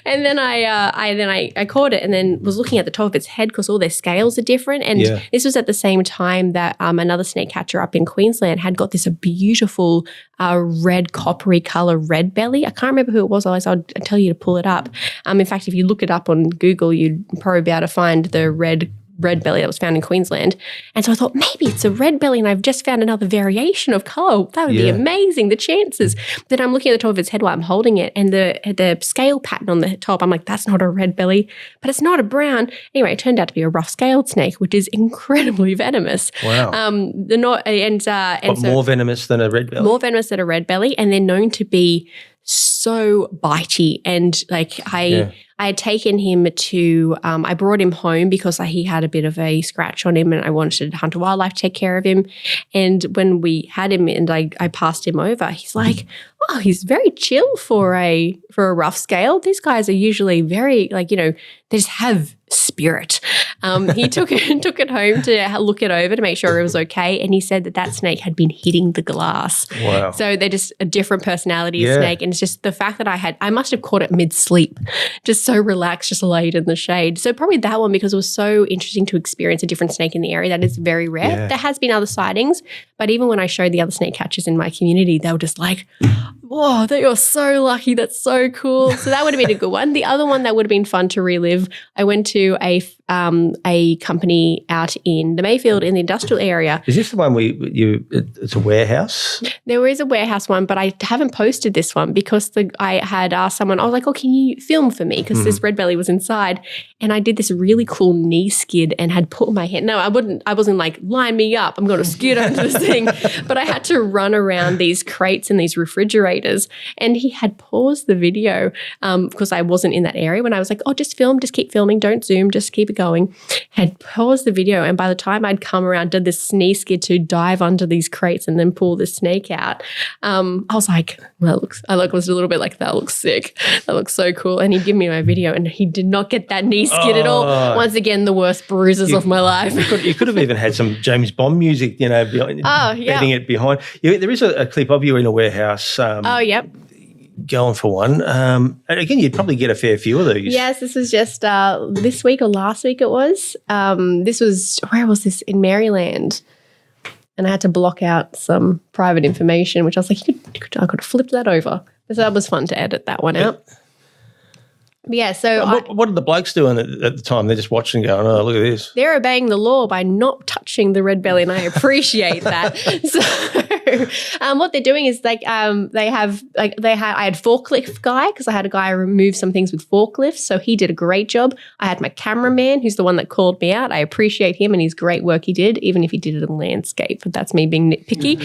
Speaker 2: then I caught it and then was looking at the top of its head because all their scales are different. And this was at the same time that another snake catcher up in Queensland had got this beautiful red coppery color red belly. I can't remember who it was, otherwise I'll tell you to pull it up. In fact, if you look it up on Google, you'd probably be able to find the red belly that was found in Queensland. And so I thought, maybe it's a red belly and I've just found another variation of colour. That would be amazing, the chances. Then I'm looking at the top of its head while I'm holding it and the scale pattern on the top, I'm like, that's not a red belly, but it's not a brown. Anyway, it turned out to be a rough-scaled snake, which is incredibly venomous.
Speaker 1: Wow.
Speaker 2: More
Speaker 1: venomous than a red belly?
Speaker 2: More venomous than a red belly, and they're known to be so bitey. And I had taken him to, I brought him home because he had a bit of a scratch on him and I wanted Hunter Wildlife to take care of him. And when we had him and I passed him over, he's like, oh, he's very chill for a rough scale. These guys are usually very they just have spirit. He took it home to look it over to make sure it was okay. And he said that snake had been hitting the glass.
Speaker 1: Wow.
Speaker 2: So they're just a different personality of snake. And it's just the fact that I must have caught it mid-sleep, just so relaxed, just laid in the shade. So probably that one because it was so interesting to experience a different snake in the area. That is very rare. Yeah. There has been other sightings, but even when I showed the other snake catchers in my community, they were just like, whoa, you're so lucky. That's so cool. So that would have been a good one. The other one that would have been fun to relive, I went to a company out in the Mayfield in the industrial area.
Speaker 1: Is this the one where it's a warehouse?
Speaker 2: There is a warehouse one, but I haven't posted this one because I had asked someone, I was like, oh, can you film for me? Because this red belly was inside. And I did this really cool knee skid and had put my hand. No, I wasn't like, line me up. I'm going to skid onto this thing. But I had to run around these crates and these refrigerators predators. And he had paused the video because I wasn't in that area when I was like, oh, just film, just keep filming, don't zoom, just keep it going. Had paused the video, and by the time I'd come around, did this sneeze skid to dive under these crates and then pull the snake out. I was like, I was a little bit like, that looks sick. That looks so cool. And he'd give me my video, and he did not get that knee skid at all. Once again, the worst bruises of my life.
Speaker 1: You could have even had some James Bond music, beating it behind. There is a clip of you in a warehouse.
Speaker 2: Yep.
Speaker 1: Going for one. Again, you'd probably get a fair few of these.
Speaker 2: Yes, this was just this week or last week it was. Where was this? In Maryland. And I had to block out some private information, which I was like, I could have flipped that over. So that was fun to edit that one out. But yeah, so
Speaker 1: what are the blokes doing at the time? They're just watching and going, oh, look at this.
Speaker 2: They're obeying the law by not touching the red belly, and I appreciate that. So what they're doing is I had forklift guy, because I had a guy remove some things with forklifts, so he did a great job. I had my cameraman, who's the one that called me out. I appreciate him and his great work he did, even if he did it in landscape. But that's me being nitpicky.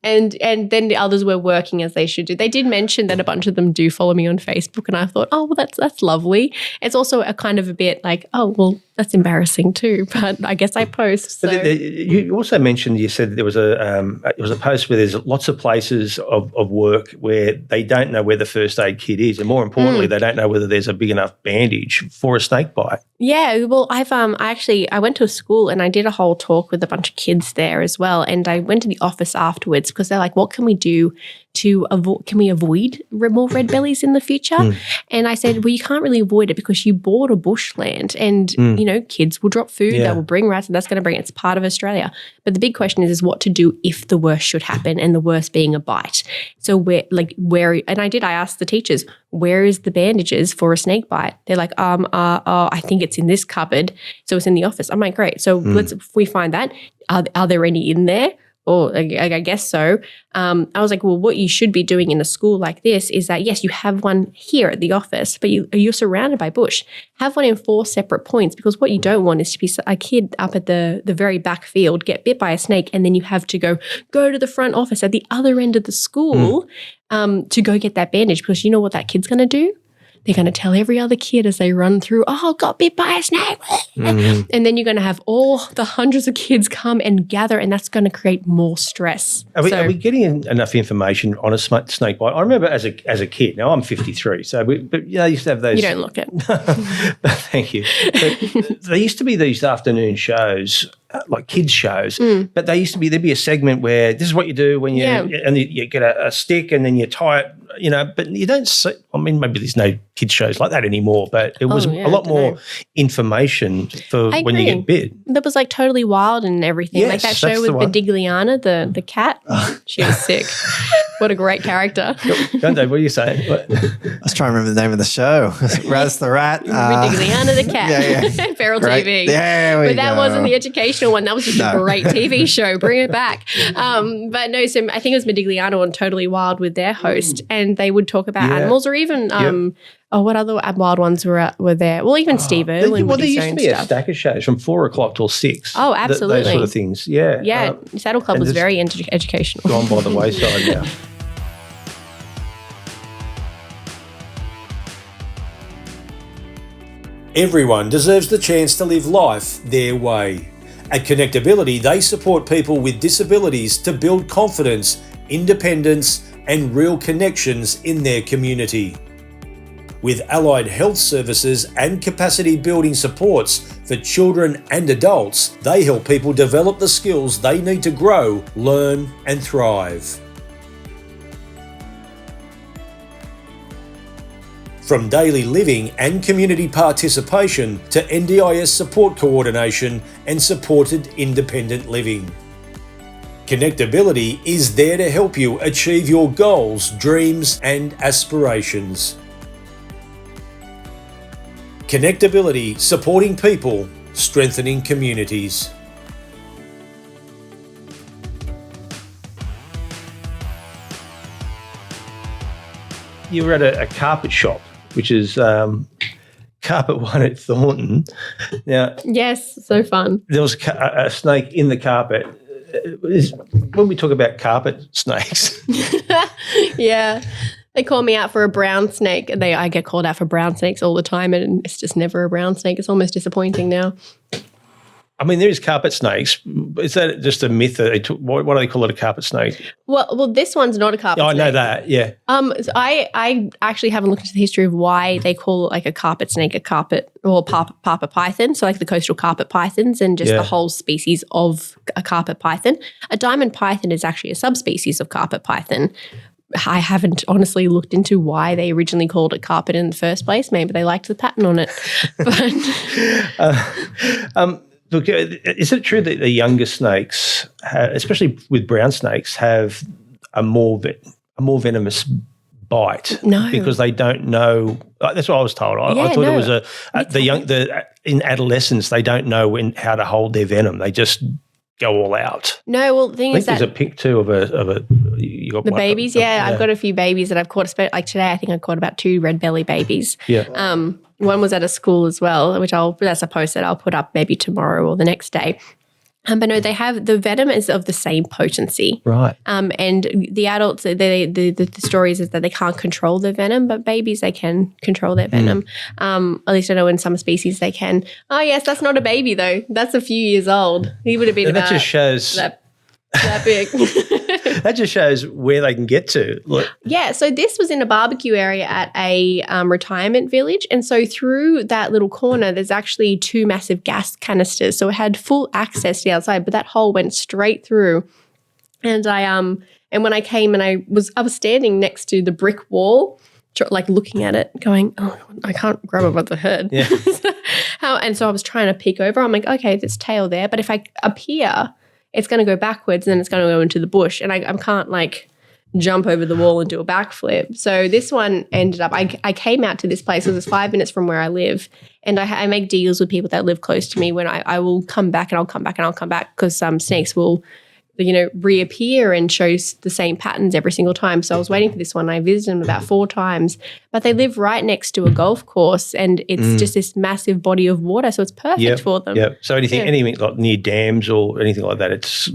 Speaker 2: and then the others were working as they should do. They did mention that a bunch of them do follow me on Facebook, and I thought, oh, well, that's lovely. It's also a kind of a bit like, oh, well, that's embarrassing too, but I guess I post. So.
Speaker 1: But you also mentioned, you said there was a post where there's lots of places of work where they don't know where the first aid kit is, and more importantly, they don't know whether there's a big enough bandage for a snake bite.
Speaker 2: Yeah, well, I went to a school and I did a whole talk with a bunch of kids there as well, and I went to the office afterwards because they're like, what can we do to avoid more red bellies in the future? And I said, well, you can't really avoid it because you bought a bushland, and kids will drop food, they will bring rats, and that's going to bring it's part of Australia. But the big question is what to do if the worst should happen, and the worst being a bite. So where I asked the teachers, where is the bandages for a snake bite? They're like, I think it's in this cupboard, so it's in the office. I'm like, great. So if we find that, are there any in there? Oh, I guess so. I was like, well, what you should be doing in a school like this is that, yes, you have one here at the office, but you're surrounded by bush. Have one in 4 separate points, because what you don't want is to be a kid up at the very back field, get bit by a snake, and then you have to go to the front office at the other end of the school to go get that bandage, because you know what that kid's going to do? They're going to tell every other kid as they run through, oh, got bit by a snake. And then you're going to have all the hundreds of kids come and gather, and that's going to create more stress.
Speaker 1: Are we getting enough information on a snake bite? I remember as a kid, now I'm 53, so I used to have those.
Speaker 2: You don't look it.
Speaker 1: Thank you. But there used to be these afternoon shows, like kids shows, but there'd be a segment where this is what you do when you get a stick and then you tie it, but you don't see, maybe there's no kids shows like that anymore, but it was a lot more information for when you get bit.
Speaker 2: That was like Totally Wild and everything.
Speaker 1: Yes,
Speaker 2: like that show with Bedigliana, the cat. She was sick. What a great character.
Speaker 1: Dante, what are you saying?
Speaker 3: I was trying to remember the name of the show. Raz the Rat.
Speaker 2: Bedigliana the cat. Feral TV.
Speaker 3: Yeah,
Speaker 2: but that wasn't the educational one. That was just a great TV show. Bring it back. But no, so I think it was Bedigliana on Totally Wild with their host, and they would talk about animals, or even what other wild ones were there? Well, even Steve Irwin.
Speaker 1: There used to be a stack of shows from 4 o'clock till 6.
Speaker 2: Oh, absolutely.
Speaker 1: Those sort of things. Yeah.
Speaker 2: Yeah. Saddle Club was very educational.
Speaker 1: Gone by the wayside now. Everyone deserves the chance to live life their way. At Connectability, they support people with disabilities to build confidence, independence, and real connections in their community. With allied health services and capacity building supports for children and adults, they help people develop the skills they need to grow, learn, and thrive. From daily living and community participation to NDIS support coordination and supported independent living. Connectability is there to help you achieve your goals, dreams, and aspirations. Connectability, supporting people, strengthening communities. You were at a carpet shop, which is Carpet One at Thornton. Now,
Speaker 2: yes, so fun.
Speaker 1: There was a snake in the carpet. when we talk about carpet snakes,
Speaker 2: Yeah. They call me out for a brown snake. I get called out for brown snakes all the time, and it's just never a brown snake. It's almost disappointing now.
Speaker 1: I mean, there is carpet snakes. Is that just a myth? What do they call it, a carpet snake?
Speaker 2: Well, this one's not a carpet snake.
Speaker 1: I know that, yeah.
Speaker 2: So I actually haven't looked into the history of why they call like a carpet snake a carpet or papa python, so like the coastal carpet pythons and just the whole species of a carpet python. A diamond python is actually a subspecies of carpet python. I haven't honestly looked into why they originally called it carpet in the first place. Maybe they liked the pattern on it. But
Speaker 1: look, is it true that the younger snakes, especially with brown snakes, have a more venomous bite?
Speaker 2: No,
Speaker 1: because they don't know. That's what I was told. I thought it was in adolescence they don't know how to hold their venom. They just go all out.
Speaker 2: No, well, the thing is that
Speaker 1: there's a pic too of a you got
Speaker 2: the babies. I've got a few babies that I've caught. Like today, I think I caught about 2 red belly babies.
Speaker 1: Yeah.
Speaker 2: One was at a school as well, which that's a post that I'll put up maybe tomorrow or the next day. But no, they have the venom is of the same potency,
Speaker 1: right?
Speaker 2: And the adults, the stories is that they can't control their venom, but babies they can control their venom. At least I know in some species they can. Oh yes, that's not a baby though. That's a few years old. He would have been
Speaker 1: that just shows
Speaker 2: that big.
Speaker 1: That just shows where they can get to. Look.
Speaker 2: Yeah, so this was in a barbecue area at a retirement village. And so through that little corner, there's actually 2 massive gas canisters. So it had full access to the outside, but that hole went straight through. And and when I came and I was standing next to the brick wall, like looking at it, going, oh, I can't grab it by the head.
Speaker 1: Yeah.
Speaker 2: And so I was trying to peek over. I'm like, okay, there's tail there. But if I up here, it's going to go backwards and then it's going to go into the bush. And I can't like jump over the wall and do a backflip. So this one ended up, I came out to this place because it's 5 minutes from where I live. And I make deals with people that live close to me when I will come back and I'll come back and I'll come back because some snakes will, reappear and show the same patterns every single time. So I was waiting for this one. I visited them about 4 times, but they live right next to a golf course and it's just this massive body of water. So it's perfect for them.
Speaker 1: Yeah. So anything like near dams or anything like that, it's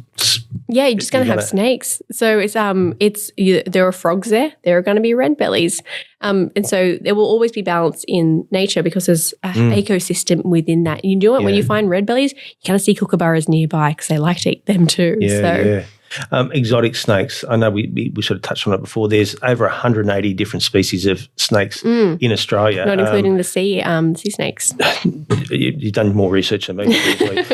Speaker 2: you're just going to have snakes. So there are frogs there. There are going to be red bellies. And so there will always be balance in nature because there's an ecosystem within that. You know what? When you find red bellies, you kind of see kookaburras nearby because they like to eat them too.
Speaker 1: Yeah. Exotic snakes. I know we sort of touched on it before. There's over 180 different species of snakes in Australia.
Speaker 2: Not including the sea snakes.
Speaker 1: You've done more research than me.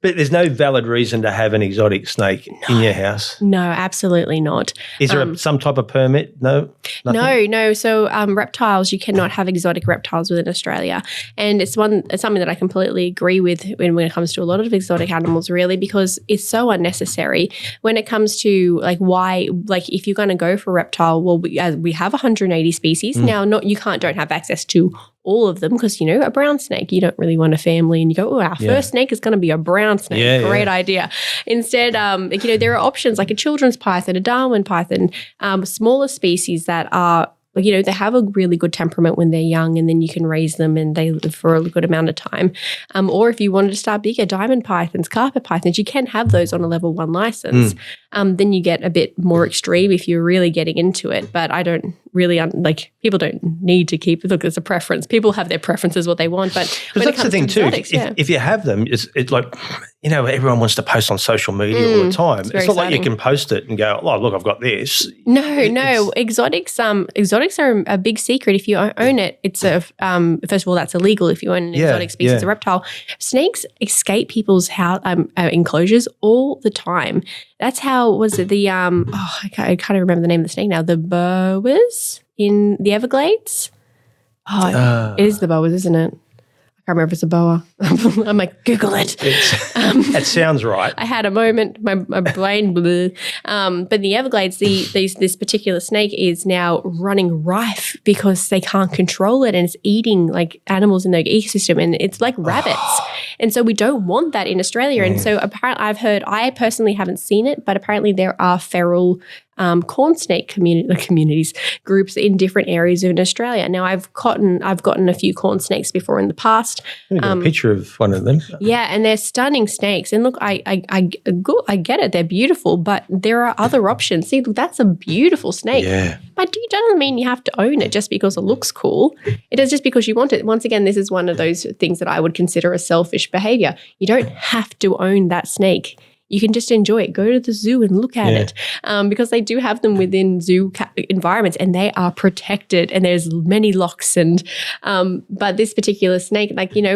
Speaker 1: But there's no valid reason to have an exotic snake in your house?
Speaker 2: No, absolutely not.
Speaker 1: Is there some type of permit? No? Nothing?
Speaker 2: No. So reptiles, you cannot have exotic reptiles within Australia. And it's something that I completely agree with when it comes to a lot of exotic animals, really, because it's so unnecessary. When it comes to why, if you're going to go for reptile, well, we have 180 species. Now, don't have access to all of them because, a brown snake, you don't really want a family and you go, oh, our first snake is going to be a brown snake. Yeah, great idea. Instead, there are options like a children's python, a Darwin python, smaller species that are, they have a really good temperament when they're young and then you can raise them and they live for a good amount of time. Or if you wanted to start bigger, diamond pythons, carpet pythons, you can have those on a level 1 license. Then you get a bit more extreme if you're really getting into it. But I don't really people don't need to keep it. Look, it's a preference. People have their preferences, what they want. But
Speaker 1: that's the thing too. If you have them, it's like, everyone wants to post on social media all the time. It's not like you can post it and go, oh, look, I've got this.
Speaker 2: No. Exotics are a big secret. If you own it, it's first of all, that's illegal if you own an exotic species of reptile. Snakes escape people's enclosures all the time. That's how, was it I can't remember the name of the snake now, the boas in the Everglades? It is the boas, isn't it? I can't remember if it's a boa. I'm like, Google it.
Speaker 1: That sounds right.
Speaker 2: I had a moment, my brain blew. But in the Everglades, this particular snake is now running rife because they can't control it and it's eating animals in their ecosystem and it's like rabbits. And so we don't want that in Australia. And so apparently I personally haven't seen it, but apparently there are feral corn snake communities, groups in different areas in Australia. Now, I've gotten a few corn snakes before in the past.
Speaker 1: I've got a picture of one of them.
Speaker 2: Yeah, and they're stunning snakes. And look, I get it; they're beautiful, but there are other options. See, look, that's a beautiful snake.
Speaker 1: Yeah.
Speaker 2: But it doesn't mean you have to own it just because it looks cool. It is just because you want it. Once again, this is one of those things that I would consider a selfish behavior. You don't have to own that snake. You can just enjoy it. Go to the zoo and look at it because they do have them within zoo environments and they are protected and there's many locks. And but this particular snake,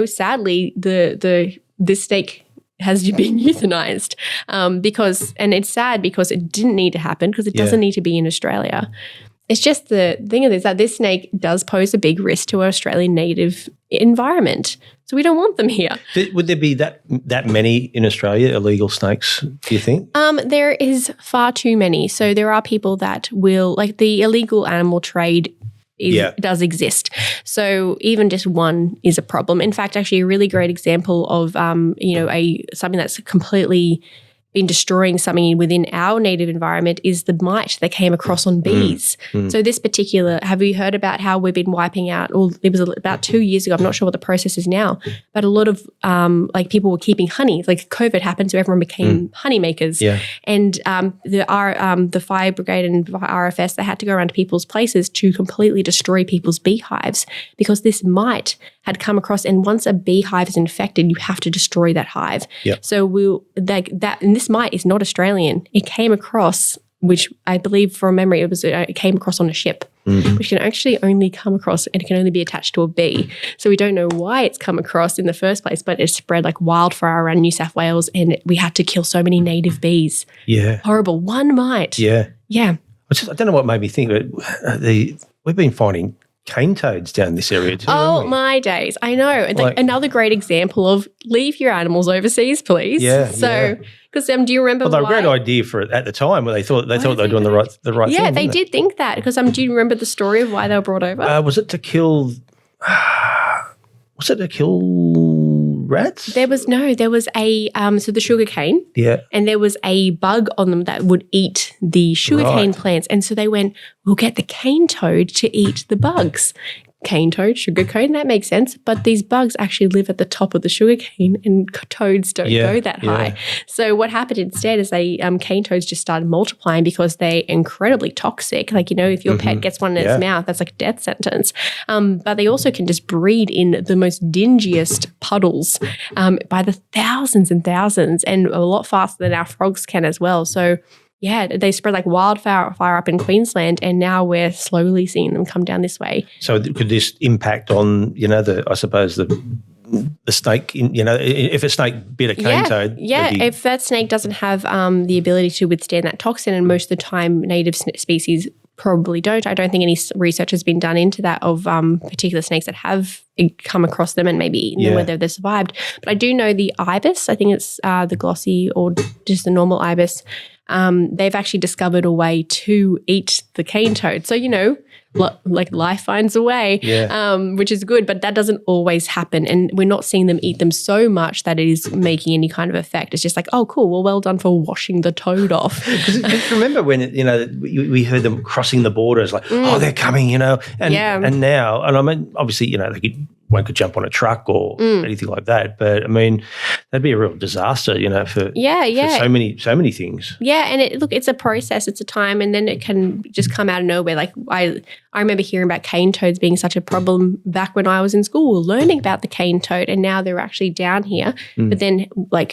Speaker 2: sadly, this snake has been euthanized and it's sad because it didn't need to happen because it doesn't need to be in Australia. It's just the thing is that this snake does pose a big risk to our Australian native environment. So we don't want them here.
Speaker 1: Would there be that many in Australia, illegal snakes, do you think?
Speaker 2: There is far too many. So there are people that will, the illegal animal trade does exist. So even just one is a problem. In fact, actually a really great example of, something that's completely been destroying something within our native environment is the mite they came across on bees. So this particular, have you heard about how we've been wiping out, it was about 2 years ago, I'm not sure what the process is now, but a lot of people were keeping honey. COVID happened, so everyone became honey makers. Yeah. And the fire brigade and RFS, they had to go around to people's places to completely destroy people's beehives because this mite had come across, and once a beehive is infected, you have to destroy that hive. Yep. So and this mite is not Australian. It came across, which I believe from memory, it came across on a ship, which can actually only come across, and it can only be attached to a bee. So we don't know why it's come across in the first place, but it spread like wildfire around New South Wales, and we had to kill so many native bees. Yeah, horrible. One mite. Yeah.
Speaker 1: I don't know what made me think of it. We've been finding cane toads down this area too.
Speaker 2: Oh, my days. I know. Another great example of leave your animals overseas, please. Yeah. So, because do you remember
Speaker 1: they were a great idea for it at the time where they thought they were doing the right thing.
Speaker 2: Yeah, they did think that because do you remember the story of why they were brought over?
Speaker 1: Was it to kill rats?
Speaker 2: There was a so the sugar cane. Yeah. And there was a bug on them that would eat the sugar cane plants. And so they went, we'll get the cane toad to eat the bugs. Cane toad, sugar cane, that makes sense. But these bugs actually live at the top of the sugar cane and toads don't go that high. So what happened instead is cane toads just started multiplying because they're incredibly toxic. If your pet gets one in its mouth, that's like a death sentence. But they also can just breed in the most dingiest puddles by the thousands and thousands and a lot faster than our frogs can as well. So yeah, they spread like wildfire up in Queensland, and now we're slowly seeing them come down this way.
Speaker 1: So could this impact on, I suppose the snake, if a snake bit a cane toad?
Speaker 2: Yeah, if that snake doesn't have the ability to withstand that toxin, and most of the time native species probably don't. I don't think any research has been done into that of particular snakes that have come across them and maybe eaten them, whether they've survived. But I do know the ibis, I think it's the glossy or just the normal ibis, they've actually discovered a way to eat the cane toad. So, life finds a way, which is good, but that doesn't always happen. And we're not seeing them eat them so much that it is making any kind of effect. It's just like, oh, cool, well done for washing the toad off.
Speaker 1: Because remember when, we heard them crossing the borders, like, oh, they're coming, and now, and I mean, obviously, one could jump on a truck or anything like that. But I mean, that'd be a real disaster, for so many things.
Speaker 2: Yeah, and it's a process, it's a time, and then it can just come out of nowhere. Like I remember hearing about cane toads being such a problem back when I was in school, learning about the cane toad, and now they're actually down here. But then,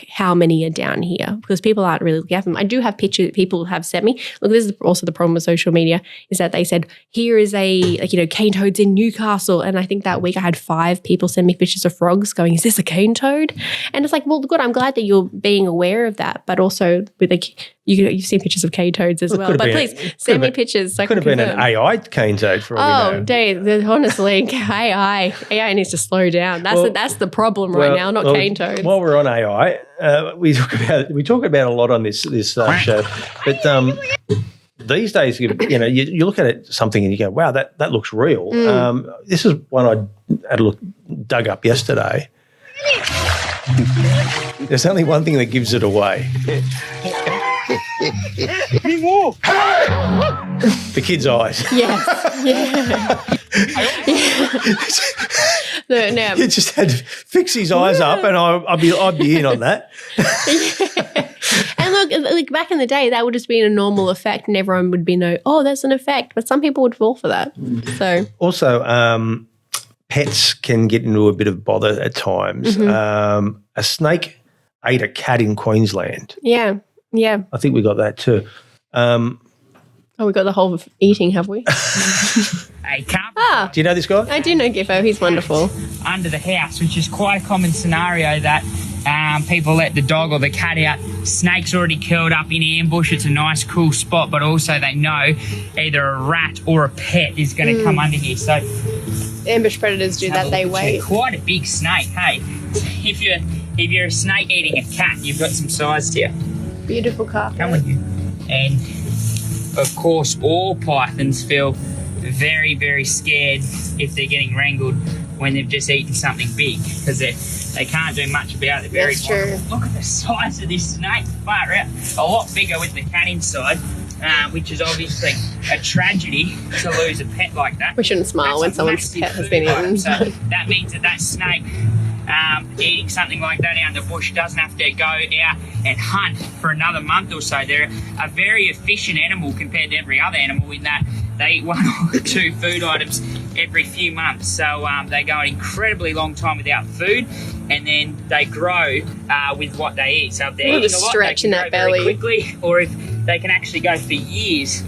Speaker 2: how many are down here? Because people aren't really looking at them. I do have pictures that people have sent me. Look, this is also the problem with social media, is that they said, here is cane toads in Newcastle. And I think that week I had 5 people send me pictures of frogs going, is this a cane toad? And it's like, well, good, I'm glad that you're being aware of that, but also with you've seen pictures of cane toads as well. But please send me pictures. So
Speaker 1: could have been an AI cane toad for all we know.
Speaker 2: Dave, honestly, AI needs to slow down. That's the problem right now, not cane toads.
Speaker 1: While we're on AI, we talk about a lot on this show, but these days, you look at something and you go, wow, that looks real. This is one I had dug up yesterday. There's only one thing that gives it away. The kid's eyes.
Speaker 2: Yes. Yeah. No.
Speaker 1: You just had to fix his eyes up, and I'd be in on that.
Speaker 2: And look, like back in the day, that would just be a normal effect, and everyone would be that's an effect. But some people would fall for that. So
Speaker 1: also, pets can get into a bit of bother at times. A snake ate a cat in Queensland.
Speaker 2: yeah.
Speaker 1: I think we got that too.
Speaker 2: We got the whole of eating, have we?
Speaker 5: A carp
Speaker 1: Do you know this guy?
Speaker 2: I do know Giffo. He's wonderful.
Speaker 5: under the house, which is quite a common scenario that people let the dog or the cat out. Snake's already curled up in ambush. It's a nice, cool spot, but also they know either a rat or a pet is going to come under here. So
Speaker 2: Ambush predators do that. They wait.
Speaker 5: Quite a big snake. Hey, if you're a snake eating a cat, you've got some size to you.
Speaker 2: Beautiful carpet.
Speaker 5: Come with you. And of course, all pythons feel very, very scared if they're getting wrangled when they've just eaten something big, because they can't do much about it.
Speaker 2: That's true.
Speaker 5: Look at the size of this snake, far out. A lot bigger with the cat inside, which is obviously a tragedy to lose a pet like that.
Speaker 2: We shouldn't smile when someone's pet has been eaten.
Speaker 5: So that means that snake eating something like that out in the bush doesn't have to go out and hunt for another month or so. They're a very efficient animal compared to every other animal in that they eat 1 or 2 food items every few months. So they go an incredibly long time without food, and then they grow with what they eat. So if they're eating a lot,
Speaker 2: stretch
Speaker 5: they
Speaker 2: in
Speaker 5: can
Speaker 2: that
Speaker 5: grow very
Speaker 2: belly.
Speaker 5: quickly, or if they can actually go for years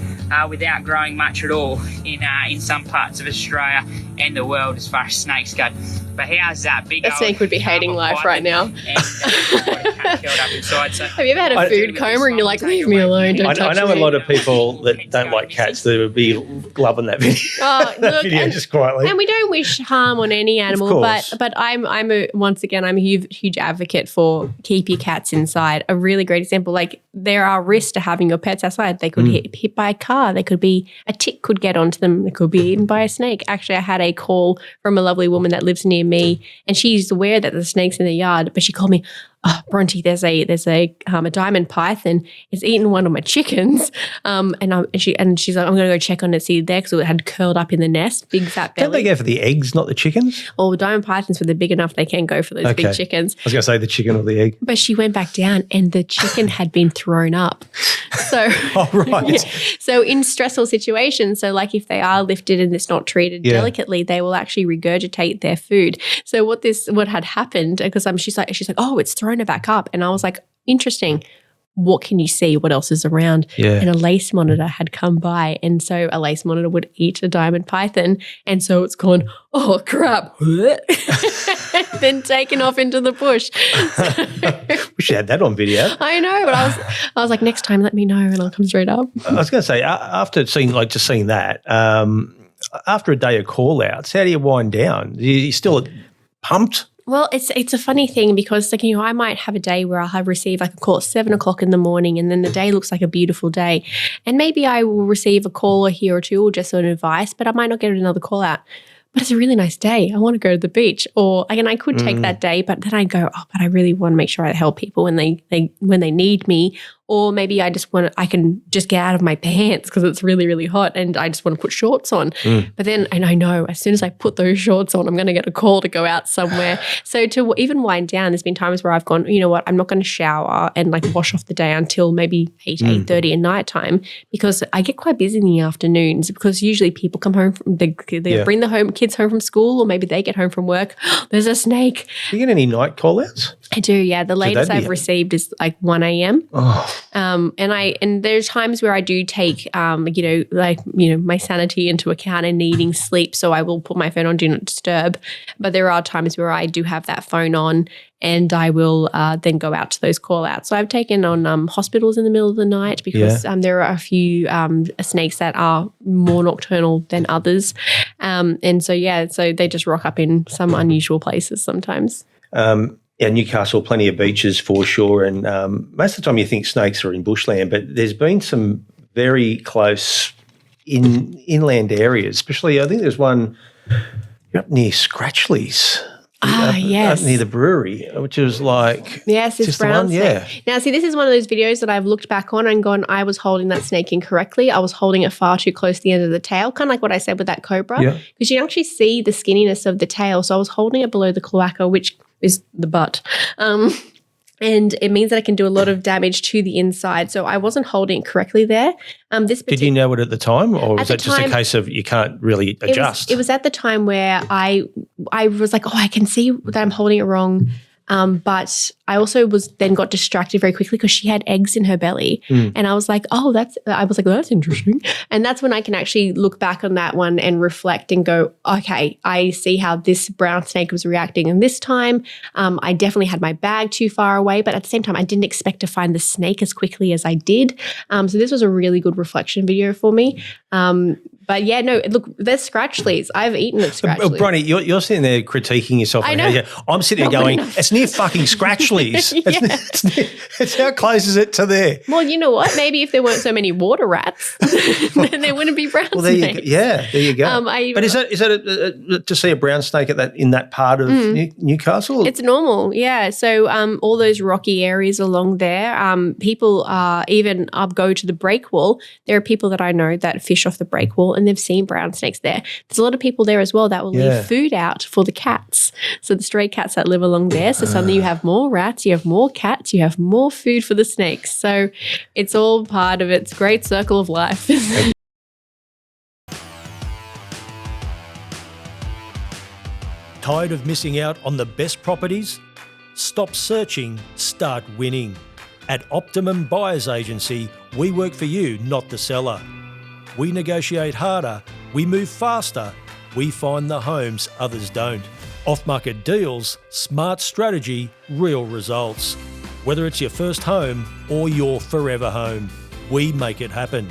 Speaker 5: without growing much at all in some parts of Australia and the world as far as snakes go. But how's that?
Speaker 2: That snake would be hating life right now.
Speaker 5: Have
Speaker 2: Have you ever had a food coma and you're like, leave me alone, don't touch
Speaker 1: I
Speaker 2: me?
Speaker 1: know a lot of people that don't like cats that would be loving that video.
Speaker 2: Oh, look,
Speaker 1: Video just quietly.
Speaker 2: and we don't wish harm on any animal,
Speaker 1: course.
Speaker 2: but I'm once again I'm a huge advocate for keep your cats inside. A really great example, like there are risks to having your pets outside. They could get hit by a car. They could be a tick could get onto them. They could be eaten by a snake. Actually, I had a call from a lovely woman that lives near me, and she's aware that the snake's in the yard, but she called me, Bronte, there's a diamond python. It's eaten one of my chickens. And she's like, I'm going to go check on it, see there, because it had curled up in the nest, big fat belly.
Speaker 1: Don't they go for the eggs, not the chickens?
Speaker 2: Oh, diamond pythons, when they're big enough, they can go for those big chickens.
Speaker 1: I was going to say the chicken or the egg.
Speaker 2: But she went back down, and the chicken had been thrown up. So,
Speaker 1: right.
Speaker 2: Yeah. So in stressful situations, so like if they are lifted and it's not treated delicately, they will actually regurgitate their food. So what had happened, because she's like, oh, it's thrown it back up, and I was like, interesting. What can you see? What else is around?
Speaker 1: Yeah.
Speaker 2: And a lace monitor had come by, and so a lace monitor would eat a diamond python, and so it's gone, oh crap, then taken off into the bush.
Speaker 1: We should have that on video.
Speaker 2: I know, but I was like, next time, let me know, and I'll come straight up.
Speaker 1: I was going to say, after seeing that, after a day of call-outs, how do you wind down? Are you still pumped?
Speaker 2: Well, it's a funny thing because, like, I might have a day where I'll have received like a call at 7 o'clock in the morning, and then the day looks like a beautiful day, and maybe I will receive a call or hear or two or just an advice, but I might not get another call out. But it's a really nice day. I want to go to the beach, or again, I could take that day, but then I go, but I really want to make sure I help people when they need me. Or maybe I can just get out of my pants because it's really, really hot and I just want to put shorts on. But then, and I know as soon as I put those shorts on, I'm going to get a call to go out somewhere. So to even wind down, there's been times where I've gone, you know what, I'm not going to shower and like wash off the day until maybe 8:30 at night time, because I get quite busy in the afternoons, because usually people come home from, they bring the kids home from school, or maybe they get home from work. There's a snake.
Speaker 1: Do you get any night call-outs?
Speaker 2: I do, yeah. The latest I've received is like 1 a.m. And there's times where I do take, my sanity into account and needing sleep. So I will put my phone on Do Not Disturb. But there are times where I do have that phone on, and I will then go out to those call outs. So I've taken on hospitals in the middle of the night because there are a few snakes that are more nocturnal than others. So they just rock up in some unusual places sometimes.
Speaker 1: Newcastle, plenty of beaches for sure, and most of the time you think snakes are in bushland, but there's been some very close inland areas, especially I think there's one up near Scratchley's.
Speaker 2: Yes.
Speaker 1: near the brewery, which was like
Speaker 2: Yes,
Speaker 1: is
Speaker 2: it's
Speaker 1: this the
Speaker 2: brown
Speaker 1: one?
Speaker 2: snake.
Speaker 1: Yeah.
Speaker 2: Now, see, this is one of those videos that I've looked back on and gone, I was holding that snake incorrectly. I was holding it far too close to the end of the tail, kind of like what I said with that cobra.
Speaker 1: Yeah.
Speaker 2: Because you can actually see the skinniness of the tail. So I was holding it below the cloaca, which is the butt. And it means that I can do a lot of damage to the inside. So I wasn't holding it correctly there.
Speaker 1: Did you know it at the time, or was
Speaker 2: the
Speaker 1: that just a
Speaker 2: time-
Speaker 1: case of you can't really adjust?
Speaker 2: It was at the time where I was like, I can see that I'm holding it wrong. But I also got distracted very quickly because she had eggs in her belly. And I was like, that's interesting. And that's when I can actually look back on that one and reflect and go, okay, I see how this brown snake was reacting. And this time I definitely had my bag too far away, but at the same time, I didn't expect to find the snake as quickly as I did. So this was a really good reflection video for me. But yeah, no, look, there's scratchleys. I've eaten at scratchleys.
Speaker 1: Bronte, you're sitting there critiquing yourself.
Speaker 2: I know.
Speaker 1: I'm sitting there going, it's near fucking scratchleys. It's how close is it to there?
Speaker 2: Well, you know what? Maybe if there weren't so many water rats, then there wouldn't be brown
Speaker 1: Well, there
Speaker 2: snakes.
Speaker 1: there you go. But is that to see a brown snake in that part of Newcastle?
Speaker 2: It's normal, yeah. So all those rocky areas along there, people even go to the break wall. There are people that I know that fish off the break wall and they've seen brown snakes there. There's a lot of people there as well that will leave food out for the cats. So the stray cats that live along there. So suddenly you have more rats, you have more cats, you have more food for the snakes. So it's all part of its great circle of life.
Speaker 1: Tired of missing out on the best properties? Stop searching, start winning. At Optimum Buyers Agency, we work for you, not the seller. We negotiate harder, we move faster, we find the homes others don't. Off-market deals, smart strategy, real results. Whether it's your first home or your forever home, we make it happen.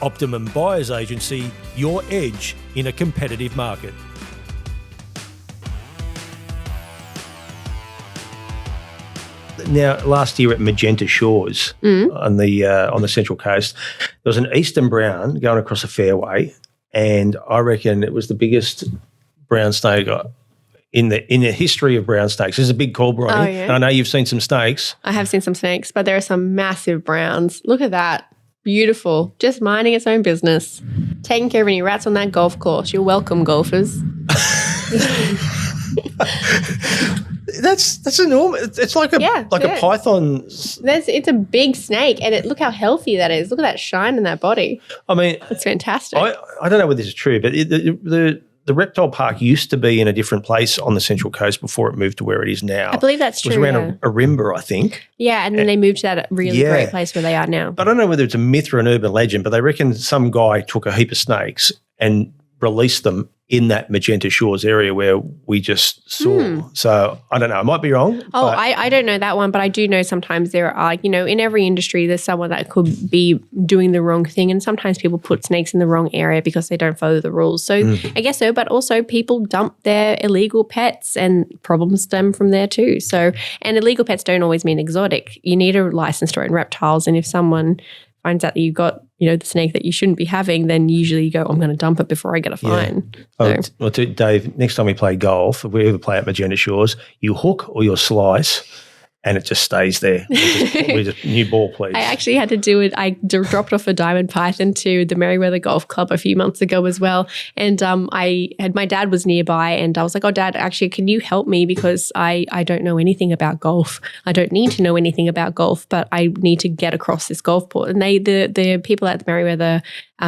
Speaker 1: Optimum Buyers Agency, your edge in a competitive market. Now, last year at Magenta Shores on the Central Coast, there was an eastern brown going across a fairway, and I reckon it was the biggest brown snake in the history of brown snakes. There's a big call, Bronte.
Speaker 2: Oh, yeah?
Speaker 1: And I know you've seen some snakes.
Speaker 2: I have seen some snakes, but there are some massive browns. Look at that. Beautiful. Just minding its own business. Taking care of any rats on that golf course. You're welcome, golfers.
Speaker 1: That's enormous. It's like a python.
Speaker 2: It's a big snake, and look how healthy that is. Look at that shine in that body.
Speaker 1: I mean,
Speaker 2: it's fantastic.
Speaker 1: I don't know whether this is true, but the reptile park used to be in a different place on the Central Coast before it moved to where it is now.
Speaker 2: I believe that's true.
Speaker 1: It was around a rimba, I think.
Speaker 2: Yeah, and then they moved to that really great place where they are now.
Speaker 1: I don't know whether it's a myth or an urban legend, but they reckon some guy took a heap of snakes and released them in that Magenta Shores area where we just saw. So I don't know. I might be wrong.
Speaker 2: Oh, I don't know that one, but I do know sometimes there are, in every industry, there's someone that could be doing the wrong thing. And sometimes people put snakes in the wrong area because they don't follow the rules. So I guess so, but also people dump their illegal pets and problems stem from there too. So, and illegal pets don't always mean exotic. You need a license to own reptiles. And if someone finds out that you've got, the snake that you shouldn't be having, then usually you go, I'm going to dump it before I get a fine.
Speaker 1: Yeah. Well, Dave, next time we play golf, if we ever play at Magenta Shores, you hook or you slice and it just stays there. We just new ball, please.
Speaker 2: I actually had to do it. I dropped off a diamond python to the Merriweather Golf Club a few months ago as well. And my dad was nearby and I was like, oh, Dad, actually, can you help me? Because I don't know anything about golf. I don't need to know anything about golf, but I need to get across this golf course. And the people at the Merriweather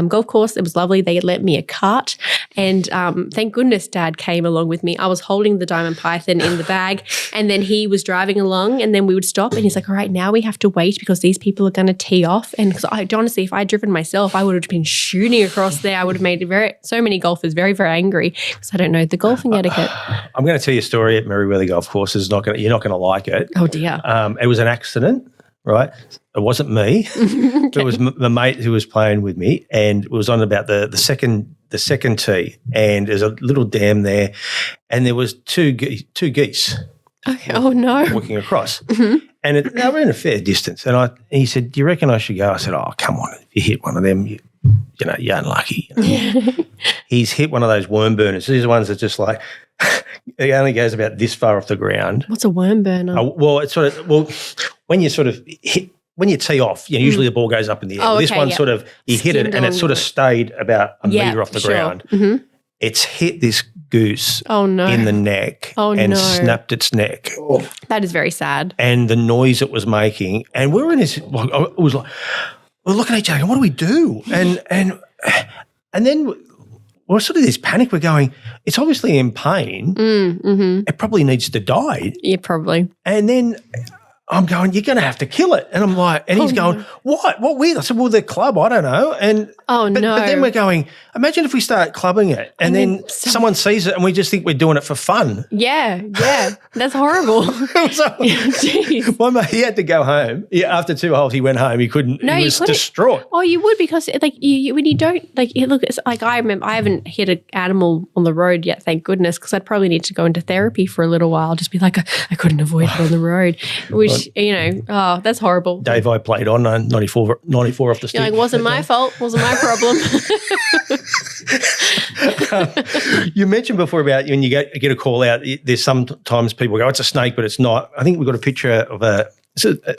Speaker 2: golf course, it was lovely. They let me a cart. And thank goodness Dad came along with me. I was holding the diamond python in the bag and then he was driving along and then we would stop and he's like, all right, now we have to wait because these people are going to tee off. And because honestly, if I'd driven myself, I would have been shooting across there. I would have made so many golfers very, very angry because I don't know the golfing etiquette.
Speaker 1: I'm going to tell you a story at Merriweather Golf Course. You're not going to like it.
Speaker 2: Oh, dear.
Speaker 1: It was an accident, right? It wasn't me. Okay. It was my mate who was playing with me and it was on about the second tee and there's a little dam there and there was two geese.
Speaker 2: Okay. Oh, no.
Speaker 1: Walking across. And they were in a fair distance. And he said, do you reckon I should go? I said, oh, come on. If you hit one of them, you're unlucky. He's hit one of those worm burners. These are ones that just like it only goes about this far off the ground.
Speaker 2: What's a worm burner?
Speaker 1: It's when you sort of hit. When you tee off, usually the ball goes up in the air.
Speaker 2: Oh,
Speaker 1: This one
Speaker 2: yeah.
Speaker 1: sort of, you hit it and it sort of stayed about a metre off the ground.
Speaker 2: Mm-hmm.
Speaker 1: It's hit this goose
Speaker 2: no.
Speaker 1: in the neck and snapped its neck.
Speaker 2: That is very sad.
Speaker 1: And the noise it was making, and we were in this, it was like, we're looking at each other going, what do we do? And then we're sort of this panic. We're going, it's obviously in pain. It probably needs to die.
Speaker 2: Yeah, probably.
Speaker 1: And then I'm going, you're going to have to kill it. And I'm like, and he's going, what? What with? I said, well, the club, I don't know. And but then we're going, imagine if we start clubbing it and then someone sees it and we just think we're doing it for fun.
Speaker 2: Yeah. That's horrible.
Speaker 1: My mate, he had to go home. After 2 holes, he went home. He couldn't. He was distraught.
Speaker 2: Oh, you would, because like when you don't look. It's like I remember I haven't hit an animal on the road yet, thank goodness, because I'd probably need to go into therapy for a little while. Just be like, I couldn't avoid it on the road, which that's horrible.
Speaker 1: Dave, I played on 94 off the stick.
Speaker 2: You're like, wasn't my fault, wasn't my problem.
Speaker 1: You mentioned before about when you get a call out, there's sometimes people go, it's a snake, but it's not. I think we've got a picture of I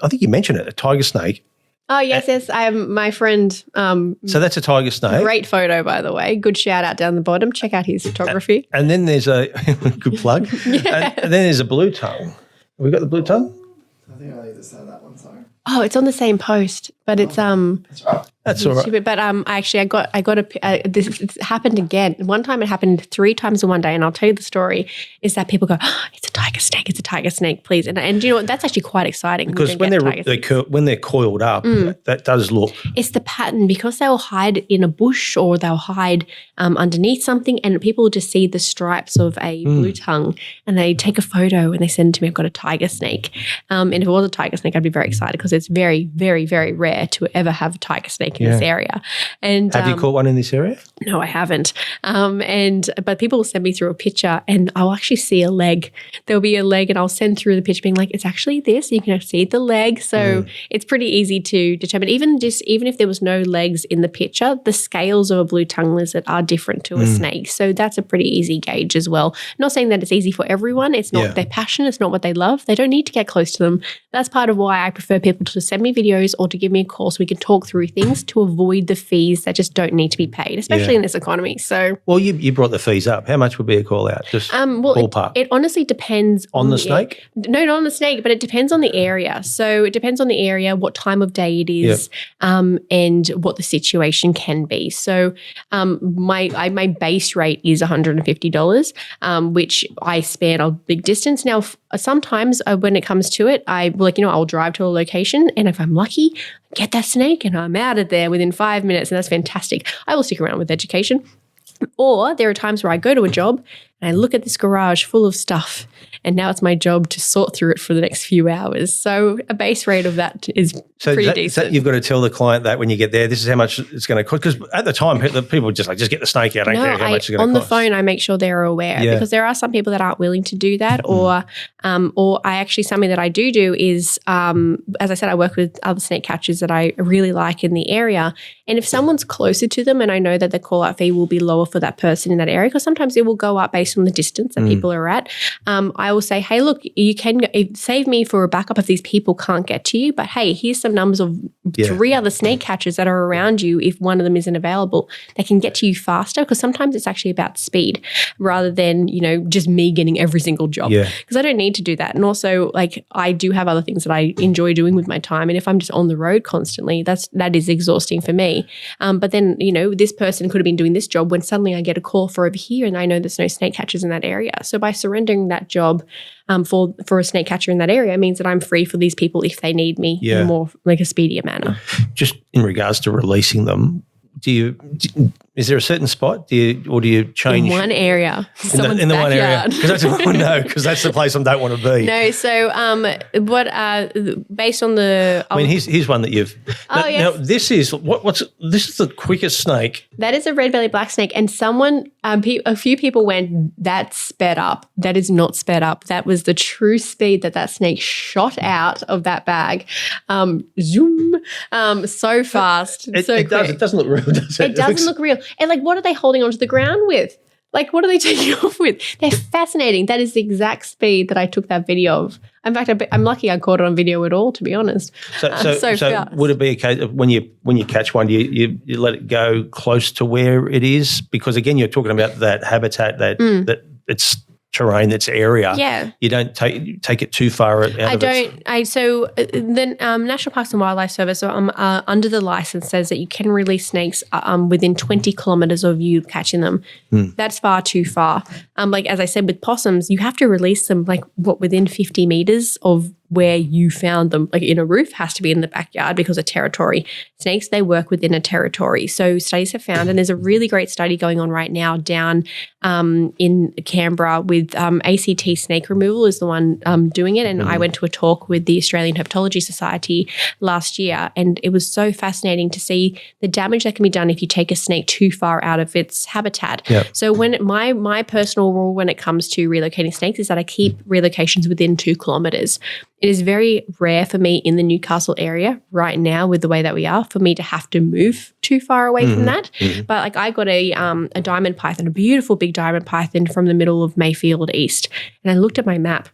Speaker 1: think you mentioned it, a tiger snake.
Speaker 2: Oh, yes. I have my friend.
Speaker 1: So that's a tiger snake.
Speaker 2: Great photo, by the way. Good shout out down the bottom. Check out his photography.
Speaker 1: And then there's a good plug. Yeah. And then there's a blue tongue. Have we got the blue tongue?
Speaker 3: I think I either said that one, sorry.
Speaker 2: Oh, it's on the same post, but it's
Speaker 3: That's right.
Speaker 1: That's all right.
Speaker 2: But I got this. It's happened again. One time it happened 3 times in one day, and I'll tell you the story. Is that people go, oh, it's a tiger snake. It's a tiger snake, please. And you know what? That's actually quite exciting
Speaker 1: because when they're coiled up, that does look.
Speaker 2: It's the pattern, because they'll hide in a bush or they'll hide underneath something, and people will just see the stripes of a blue tongue, and they take a photo and they send it to me. I've got a tiger snake, and if it was a tiger snake, I'd be very excited, because it's very, very, very rare to ever have a tiger snake in this area. And
Speaker 1: have you caught one in this area?
Speaker 2: No, I haven't. But people will send me through a picture, and I'll actually see a leg. There'll be a leg, and I'll send through the picture being like, it's actually this. You can see the leg. So it's pretty easy to determine. Even if there was no legs in the picture, the scales of a blue tongue lizard are different to a snake. So that's a pretty easy gauge as well. Not saying that it's easy for everyone. It's not their passion. It's not what they love. They don't need to get close to them. That's part of why I prefer people to send me videos or to give me a call so we can talk through things to avoid the fees that just don't need to be paid, especially in this economy. So,
Speaker 1: well, you brought the fees up. How much would be a call out? Just ballpark.
Speaker 2: It honestly depends
Speaker 1: on the snake.
Speaker 2: No, not on the snake, but it depends on the area. So it depends on the area, what time of day it is, and what the situation can be. So my base rate is $150, which I span a big distance. Now, sometimes when it comes to it, I'll drive to a location, and if I'm lucky, get that snake and I'm out of there within 5 minutes, and that's fantastic. I will stick around with education. Or there are times where I go to a job and I look at this garage full of stuff, and now it's my job to sort through it for the next few hours. So a base rate of that is pretty decent.
Speaker 1: You've got to tell the client that when you get there, this is how much it's going to cost. Because at the time, people just get the snake out. I don't care how much it's going to cost.
Speaker 2: On the phone, I make sure they're aware, because there are some people that aren't willing to do that, or I actually, something that I do is, as I said, I work with other snake catchers that I really like in the area. And if someone's closer to them and I know that the call-out fee will be lower for that person in that area, because sometimes it will go up based on the distance that people are at, I will say, hey, look, you can save me for a backup if these people can't get to you, but hey, here's some numbers of 3 other snake catchers that are around you. If one of them isn't available, they can get to you faster, because sometimes it's actually about speed rather than, just me getting every single job, because I don't need to do that. And also, I do have other things that I enjoy doing with my time, and if I'm just on the road constantly, that is exhausting for me. But then, this person could have been doing this job when suddenly I get a call for over here and I know there's no snake catchers in that area. So by surrendering that job for a snake catcher in that area means that I'm free for these people if they need me in a more a speedier manner.
Speaker 1: Just in regards to releasing them, Is there a certain spot? Do you change
Speaker 2: In one area,
Speaker 1: in the one area? Because that's the place I don't want to be.
Speaker 2: No, so based on the,
Speaker 1: I mean, here's one that you've.
Speaker 2: Oh, yes.
Speaker 1: Now this is this is the quickest snake.
Speaker 2: that is a red-bellied black snake, and a few people went, that's sped up. That is not sped up. That was the true speed that snake shot out of that bag. Zoom, so fast, so quick.
Speaker 1: It doesn't look real, does it?
Speaker 2: It doesn't look real. And like, what are they holding onto the ground with? Like, what are they taking off with? They're fascinating. That is the exact speed that I took that video of. In fact, I'm lucky I caught it on video at all, to be honest.
Speaker 1: So would it be a case of when you catch one, you let it go close to where it is? Because again, you're talking about that habitat that it's terrain, that's area.
Speaker 2: Yeah.
Speaker 1: You don't take it too far out of it.
Speaker 2: So the National Parks and Wildlife Service under the license says that you can release snakes within 20 kilometres of you catching them. That's far too far. Like as I said with possums, you have to release them within 50 metres of where you found them. Like in a roof, has to be in the backyard because of territory. Snakes, they work within a territory. So studies have found, and there's a really great study going on right now down in Canberra with ACT Snake Removal is the one doing it. And I went to a talk with the Australian Herpetology Society last year, and it was so fascinating to see the damage that can be done if you take a snake too far out of its habitat.
Speaker 1: Yep.
Speaker 2: So when my personal rule when it comes to relocating snakes is that I keep relocations within 2 kilometres. It is very rare for me in the Newcastle area right now with the way that we are for me to have to move too far away from that. But like I got a diamond python, a beautiful big diamond python from the middle of Mayfield East. And I looked at my map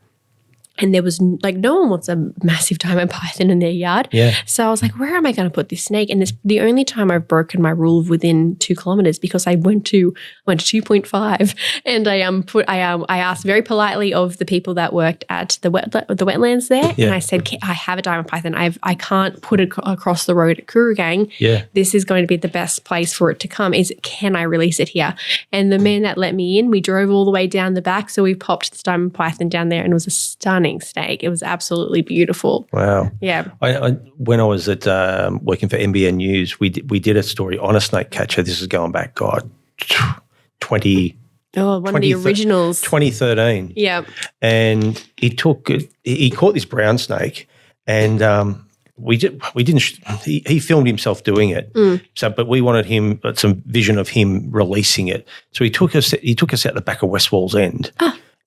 Speaker 2: and there was no one wants a massive diamond python in their yard. Yeah. So I was like, where am I going to put this snake? And this the only time I've broken my rule of within 2 kilometres because I went to 2.5, and I asked very politely of the people that worked at the wetlands there, and I said, I have a diamond python. I can't put it across the road at Kooragang. Yeah. This is going to be the best place for it to come. Can I release it here? And the man that let me in, we drove all the way down the back, so we popped this diamond python down there, and it was a stunning snake. It was absolutely beautiful. Wow. Yeah.
Speaker 1: When I was at working for NBN News, we did a story on a snake catcher. This is going back, God, 20.
Speaker 2: Oh, one of the originals.
Speaker 1: 2013.
Speaker 2: Yeah.
Speaker 1: And he caught this brown snake, and he filmed himself doing it. But we wanted some vision of him releasing it. So he took us out the back of West Walls End.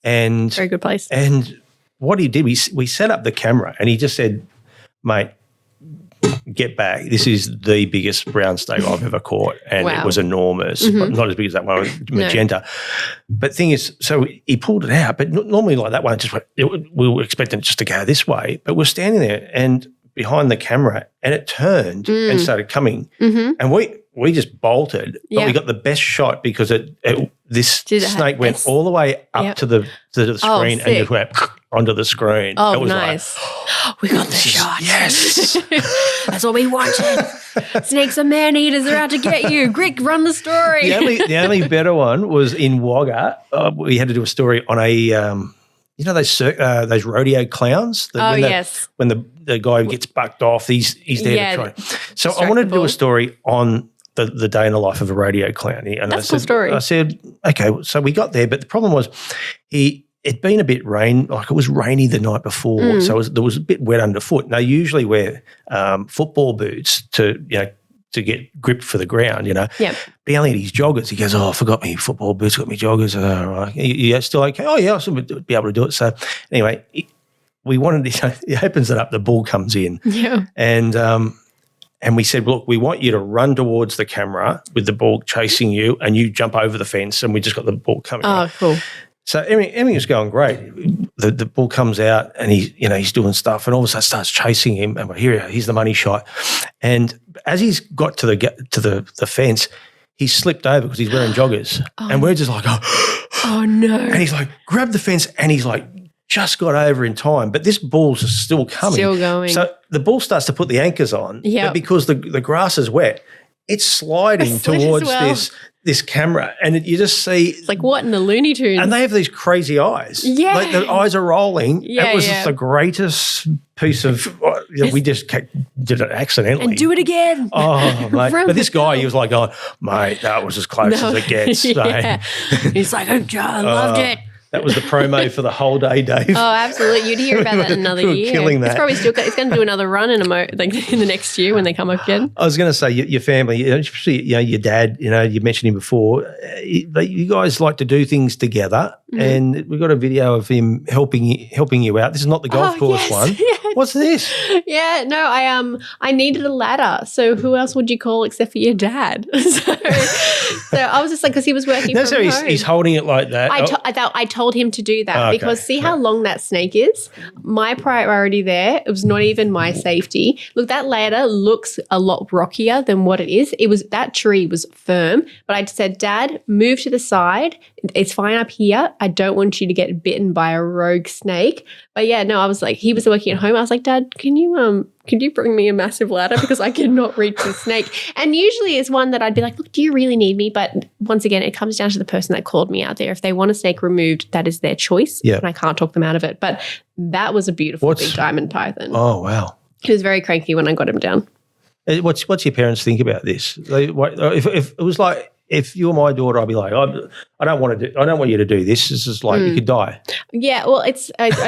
Speaker 1: And
Speaker 2: very good place.
Speaker 1: And what he did, we set up the camera, and he just said, mate, get back. This is the biggest brown snake I've ever caught, and it was enormous. Not as big as that one with magenta. No. But thing is, so he pulled it out, but normally like that one, we were expecting it just to go this way, but we're standing there and behind the camera, and it turned and started coming, and we just bolted, but we got the best shot because this snake went all the way up to the screen and just went onto the screen.
Speaker 2: Oh, it was nice. We got the shot.
Speaker 1: Yes.
Speaker 2: That's what we wanted. Snakes are man-eaters. They're out to get you. Grick, run the story.
Speaker 1: The only better one was in Wagga. We had to do a story on a those rodeo clowns. When the guy gets bucked off, he's there to try. So I wanted to do a story on the day in the life of a rodeo clown. And
Speaker 2: that's a cool story.
Speaker 1: I said, okay, so we got there, but the problem was it'd been a bit it was rainy the night before, so there was a bit wet underfoot. Now, usually wear football boots to get gripped for the ground, But he only had his joggers. He goes, I forgot my football boots, got my joggers. Right. You still okay? Oh, yeah, I should be able to do it. So anyway, we wanted to, he opens it up, the bull comes in. Yeah. And we said, look, we want you to run towards the camera with the bull chasing you, and you jump over the fence, and we just got the bull coming.
Speaker 2: Oh, cool.
Speaker 1: So everything was going great. The bull comes out, and he's doing stuff, and all of a sudden starts chasing him. And here's the money shot. And as he's got to the fence, he slipped over because he's wearing joggers, and we're just like,
Speaker 2: oh no!
Speaker 1: And he's like, grab the fence, and he's like, just got over in time, but this bull's still coming.
Speaker 2: Still going.
Speaker 1: So the bull starts to put the anchors on, but because the grass is wet, it's sliding towards this camera, and you just see.
Speaker 2: It's like, what in the Looney Tunes?
Speaker 1: And they have these crazy eyes.
Speaker 2: Yeah.
Speaker 1: Like the eyes are rolling. Yeah, it was just the greatest piece of, we just did it accidentally.
Speaker 2: And do it again.
Speaker 1: Oh, mate. But this guy, he was like, oh, mate, that was as close as it gets.
Speaker 2: Yeah. He's like, I loved it.
Speaker 1: That was the promo for the whole day, Dave.
Speaker 2: Oh, absolutely. You'd hear about that in another year.
Speaker 1: Killing that.
Speaker 2: It's probably it's going to do another run in the next year when they come up again.
Speaker 1: I was going to say your family, especially your dad. You mentioned him before. You guys like to do things together, and we've got a video of him helping you out. This is not the golf course one.
Speaker 2: Yes.
Speaker 1: What's this?
Speaker 2: Yeah, no, I needed a ladder. So who else would you call except for your dad? So I was just like, because he was working from home.
Speaker 1: He's holding it like that.
Speaker 2: I told him to do that because see how long that snake is? My priority there, it was not even my safety. Look, that ladder looks a lot rockier than what it is. That tree was firm, but I said, Dad, move to the side. It's fine up here. I don't want you to get bitten by a rogue snake. But yeah, no, I was like, he was working at home. I was like, Dad, can you bring me a massive ladder because I cannot reach the snake? And usually it's one that I'd be like, look, do you really need me? But once again, it comes down to the person that called me out there. If they want a snake removed, that is their choice. Yeah. And I can't talk them out of it. But that was a beautiful big diamond python.
Speaker 1: Oh, wow.
Speaker 2: He was very cranky when I got him down.
Speaker 1: What's your parents think about this? If it was like, if you were my daughter, I'd be like, I don't want you to do this. This is like you could die.
Speaker 2: Yeah, well, I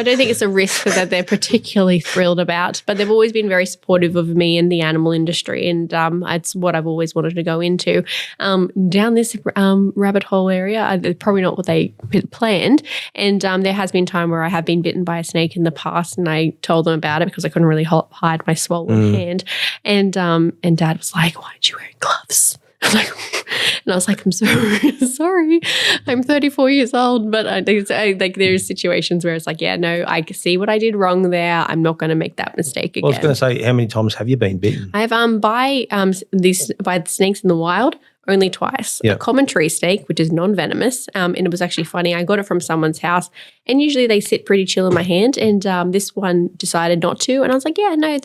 Speaker 2: don't think it's a risk that they're particularly thrilled about, but they've always been very supportive of me and the animal industry, and it's what I've always wanted to go into. Down this rabbit hole area, probably not what they planned, and there has been time where I have been bitten by a snake in the past, and I told them about it because I couldn't really hide my swollen hand, and Dad was like, "Why aren't you wearing gloves?" And I was like, I'm sorry. I'm 34 years old, but there's situations where it's like, yeah, no, I see what I did wrong there. I'm not going to make that mistake again.
Speaker 1: Well, I was going to say, how many times have you been bitten?
Speaker 2: I have by the snakes in the wild. Only twice. Yep. A common tree snake, which is non-venomous, and it was actually funny. I got it from someone's house, and usually they sit pretty chill in my hand, and this one decided not to, and I was like, yeah, no,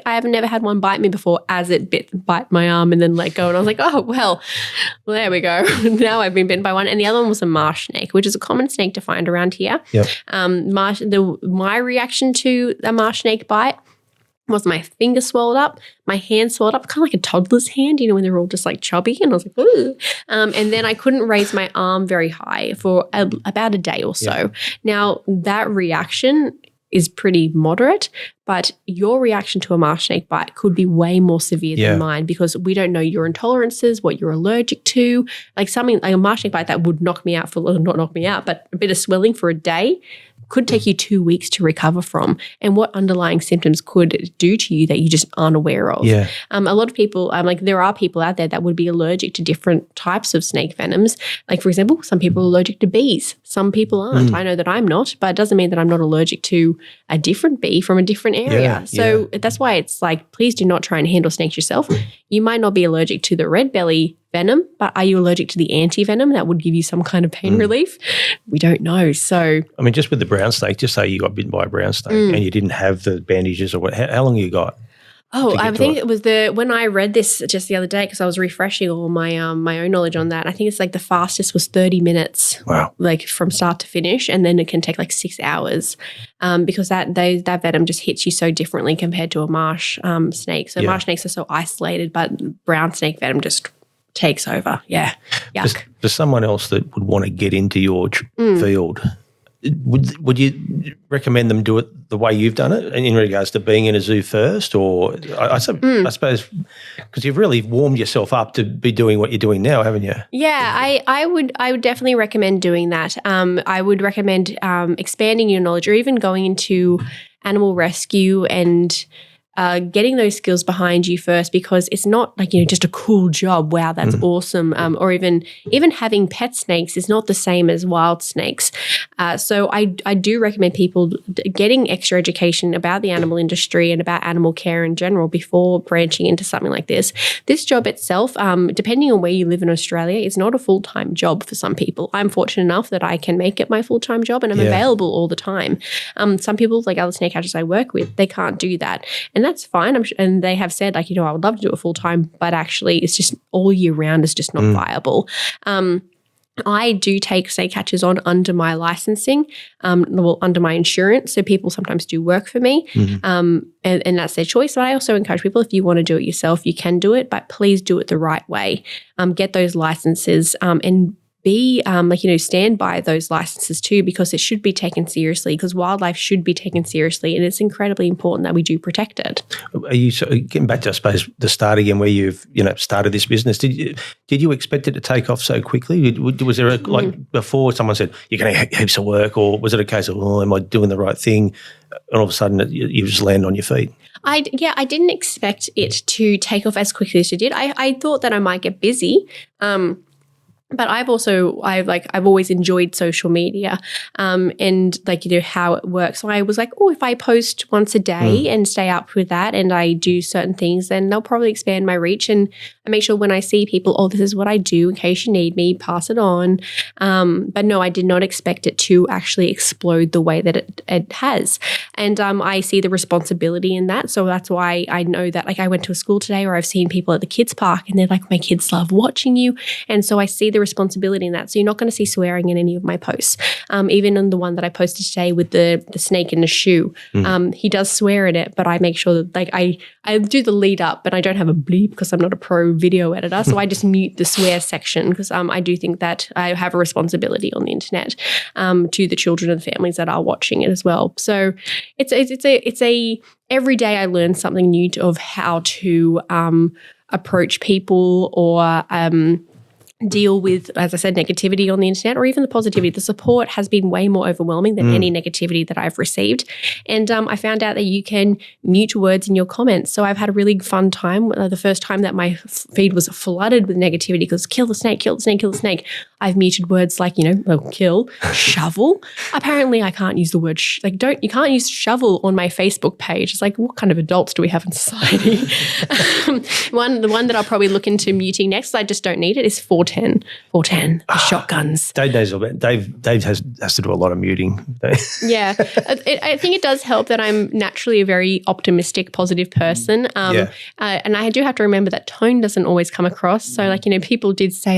Speaker 2: I have never had one bite me before as it bite my arm and then let go, and I was like, oh, well, there we go. Now I've been bitten by one, and the other one was a marsh snake, which is a common snake to find around here. Yep. My reaction to a marsh snake bite was my finger swelled up, my hand swelled up, kind of like a toddler's hand, when they're all just like chubby. And I was like, ooh. And then I couldn't raise my arm very high for about a day or so. Yeah. Now, that reaction is pretty moderate, but your reaction to a marsh snake bite could be way more severe than mine because we don't know your intolerances, what you're allergic to. Like something like a marsh snake bite that would knock me out not knock me out, but a bit of swelling for a day could take you 2 weeks to recover from, and what underlying symptoms could do to you that you just aren't aware of. Yeah. A lot of people, there are people out there that would be allergic to different types of snake venoms. Like, for example, some people are allergic to bees. Some people aren't. I know that I'm not, but it doesn't mean that I'm not allergic to a different bee from a different area. So that's why it's like, please do not try and handle snakes yourself. You might not be allergic to the red belly venom, but are you allergic to the anti-venom that would give you some kind of pain relief? We don't know. So,
Speaker 1: just with the brown snake, just say you got bitten by a brown snake and you didn't have the bandages or what, how long you got?
Speaker 2: Oh, I think it was when I read this just the other day because I was refreshing all my my own knowledge on that. I think it's like the fastest was 30 minutes. Wow. Like from start to finish, and then it can take like 6 hours because that venom just hits you so differently compared to a marsh snake. So marsh snakes are so isolated, but brown snake venom just takes over. Yeah. Yuck.
Speaker 1: Does someone else that would want to get into your field, would you recommend them do it the way you've done it in regards to being in a zoo first? Or I suppose because you've really warmed yourself up to be doing what you're doing now, haven't you?
Speaker 2: Yeah, I would definitely recommend doing that. I would recommend expanding your knowledge or even going into animal rescue and getting those skills behind you first, because it's not like, just a cool job. Wow, that's awesome. Or even having pet snakes is not the same as wild snakes. So I do recommend people getting extra education about the animal industry and about animal care in general before branching into something like this. This job itself, depending on where you live in Australia, is not a full-time job for some people. I'm fortunate enough that I can make it my full-time job and I'm available all the time. Some people, like other snake catchers I work with, they can't do that. And that's fine. And they have said, I would love to do it full time, but actually it's just all year round is just not viable. I do take snake catchers on under my licensing, under my insurance. So people sometimes do work for me, and that's their choice. But I also encourage people, if you want to do it yourself, you can do it, but please do it the right way. Get those licenses and be stand by those licenses too, because it should be taken seriously, because wildlife should be taken seriously, and it's incredibly important that we do protect it.
Speaker 1: Are you getting back to, I suppose, the start again, where you've started this business? Did you expect it to take off so quickly? Was there like before someone said you're going to have heaps of work, or was it a case of, oh, am I doing the right thing? And all of a sudden you just land on your feet.
Speaker 2: I didn't expect it to take off as quickly as it did. I thought that I might get busy. But I've always enjoyed social media, and how it works. So I was like, oh, if I post once a day and stay up with that, and I do certain things, then they'll probably expand my reach. And I make sure when I see people, oh, this is what I do in case you need me, pass it on. But no, I did not expect it to actually explode the way that it has. And I see the responsibility in that. So that's why I know that, like, I went to a school today where I've seen people at the kids' park, and they're like, my kids love watching you. And so I see the responsibility in that. So you're not going to see swearing in any of my posts. Even in the one that I posted today with the snake in the shoe, he does swear in it, but I make sure that, like, I do the lead up, but I don't have a bleep because I'm not a pro video editor. So I just mute the swear section, because I do think that I have a responsibility on the internet to the children and the families that are watching it as well. So it's a every day I learn something new of how to approach people, or deal with, as I said, negativity on the internet, or even the positivity. The support has been way more overwhelming than any negativity that I've received. And I found out that you can mute words in your comments. So I've had a really fun time. The first time that my feed was flooded with negativity, because kill the snake, kill the snake, kill the snake, I've muted words like, kill, shovel. Apparently I can't use the word, you can't use shovel on my Facebook page. It's like, what kind of adults do we have in society? The one that I'll probably look into muting next, I just don't need it, is 410, the shotguns.
Speaker 1: Dave has to do a lot of muting.
Speaker 2: Yeah. I think it does help that I'm naturally a very optimistic, positive person. And I do have to remember that tone doesn't always come across. So, people did say,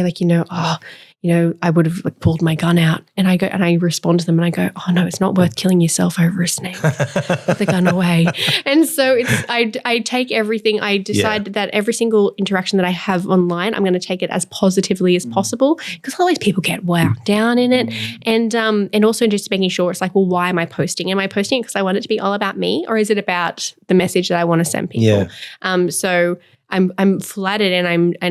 Speaker 2: I would have pulled my gun out, and I respond to them and I go, oh no, it's not worth killing yourself over a snake. Put the gun away. And so I take everything. I decide that every single interaction that I have online, I'm going to take it as positively as possible, because otherwise people get wound down in it. And also just making sure it's like, well, why am I posting? Am I posting it because I want it to be all about me, or is it about the message that I want to send people? Yeah. So I'm flattered, and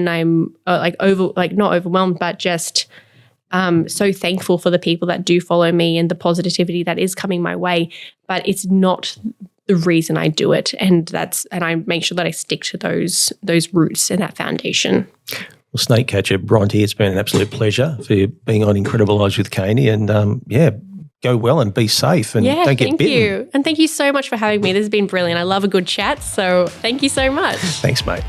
Speaker 2: I'm not overwhelmed, but just so thankful for the people that do follow me and the positivity that is coming my way. But it's not the reason I do it, and I make sure that I stick to those roots and that foundation.
Speaker 1: Well, Snake Catcher Bronte, it's been an absolute pleasure for you being on Incredible Lives with Caney, and go well and be safe, and don't get bitten.
Speaker 2: Thank you. And thank you so much for having me. This has been brilliant. I love a good chat, so thank you so much.
Speaker 1: Thanks, mate.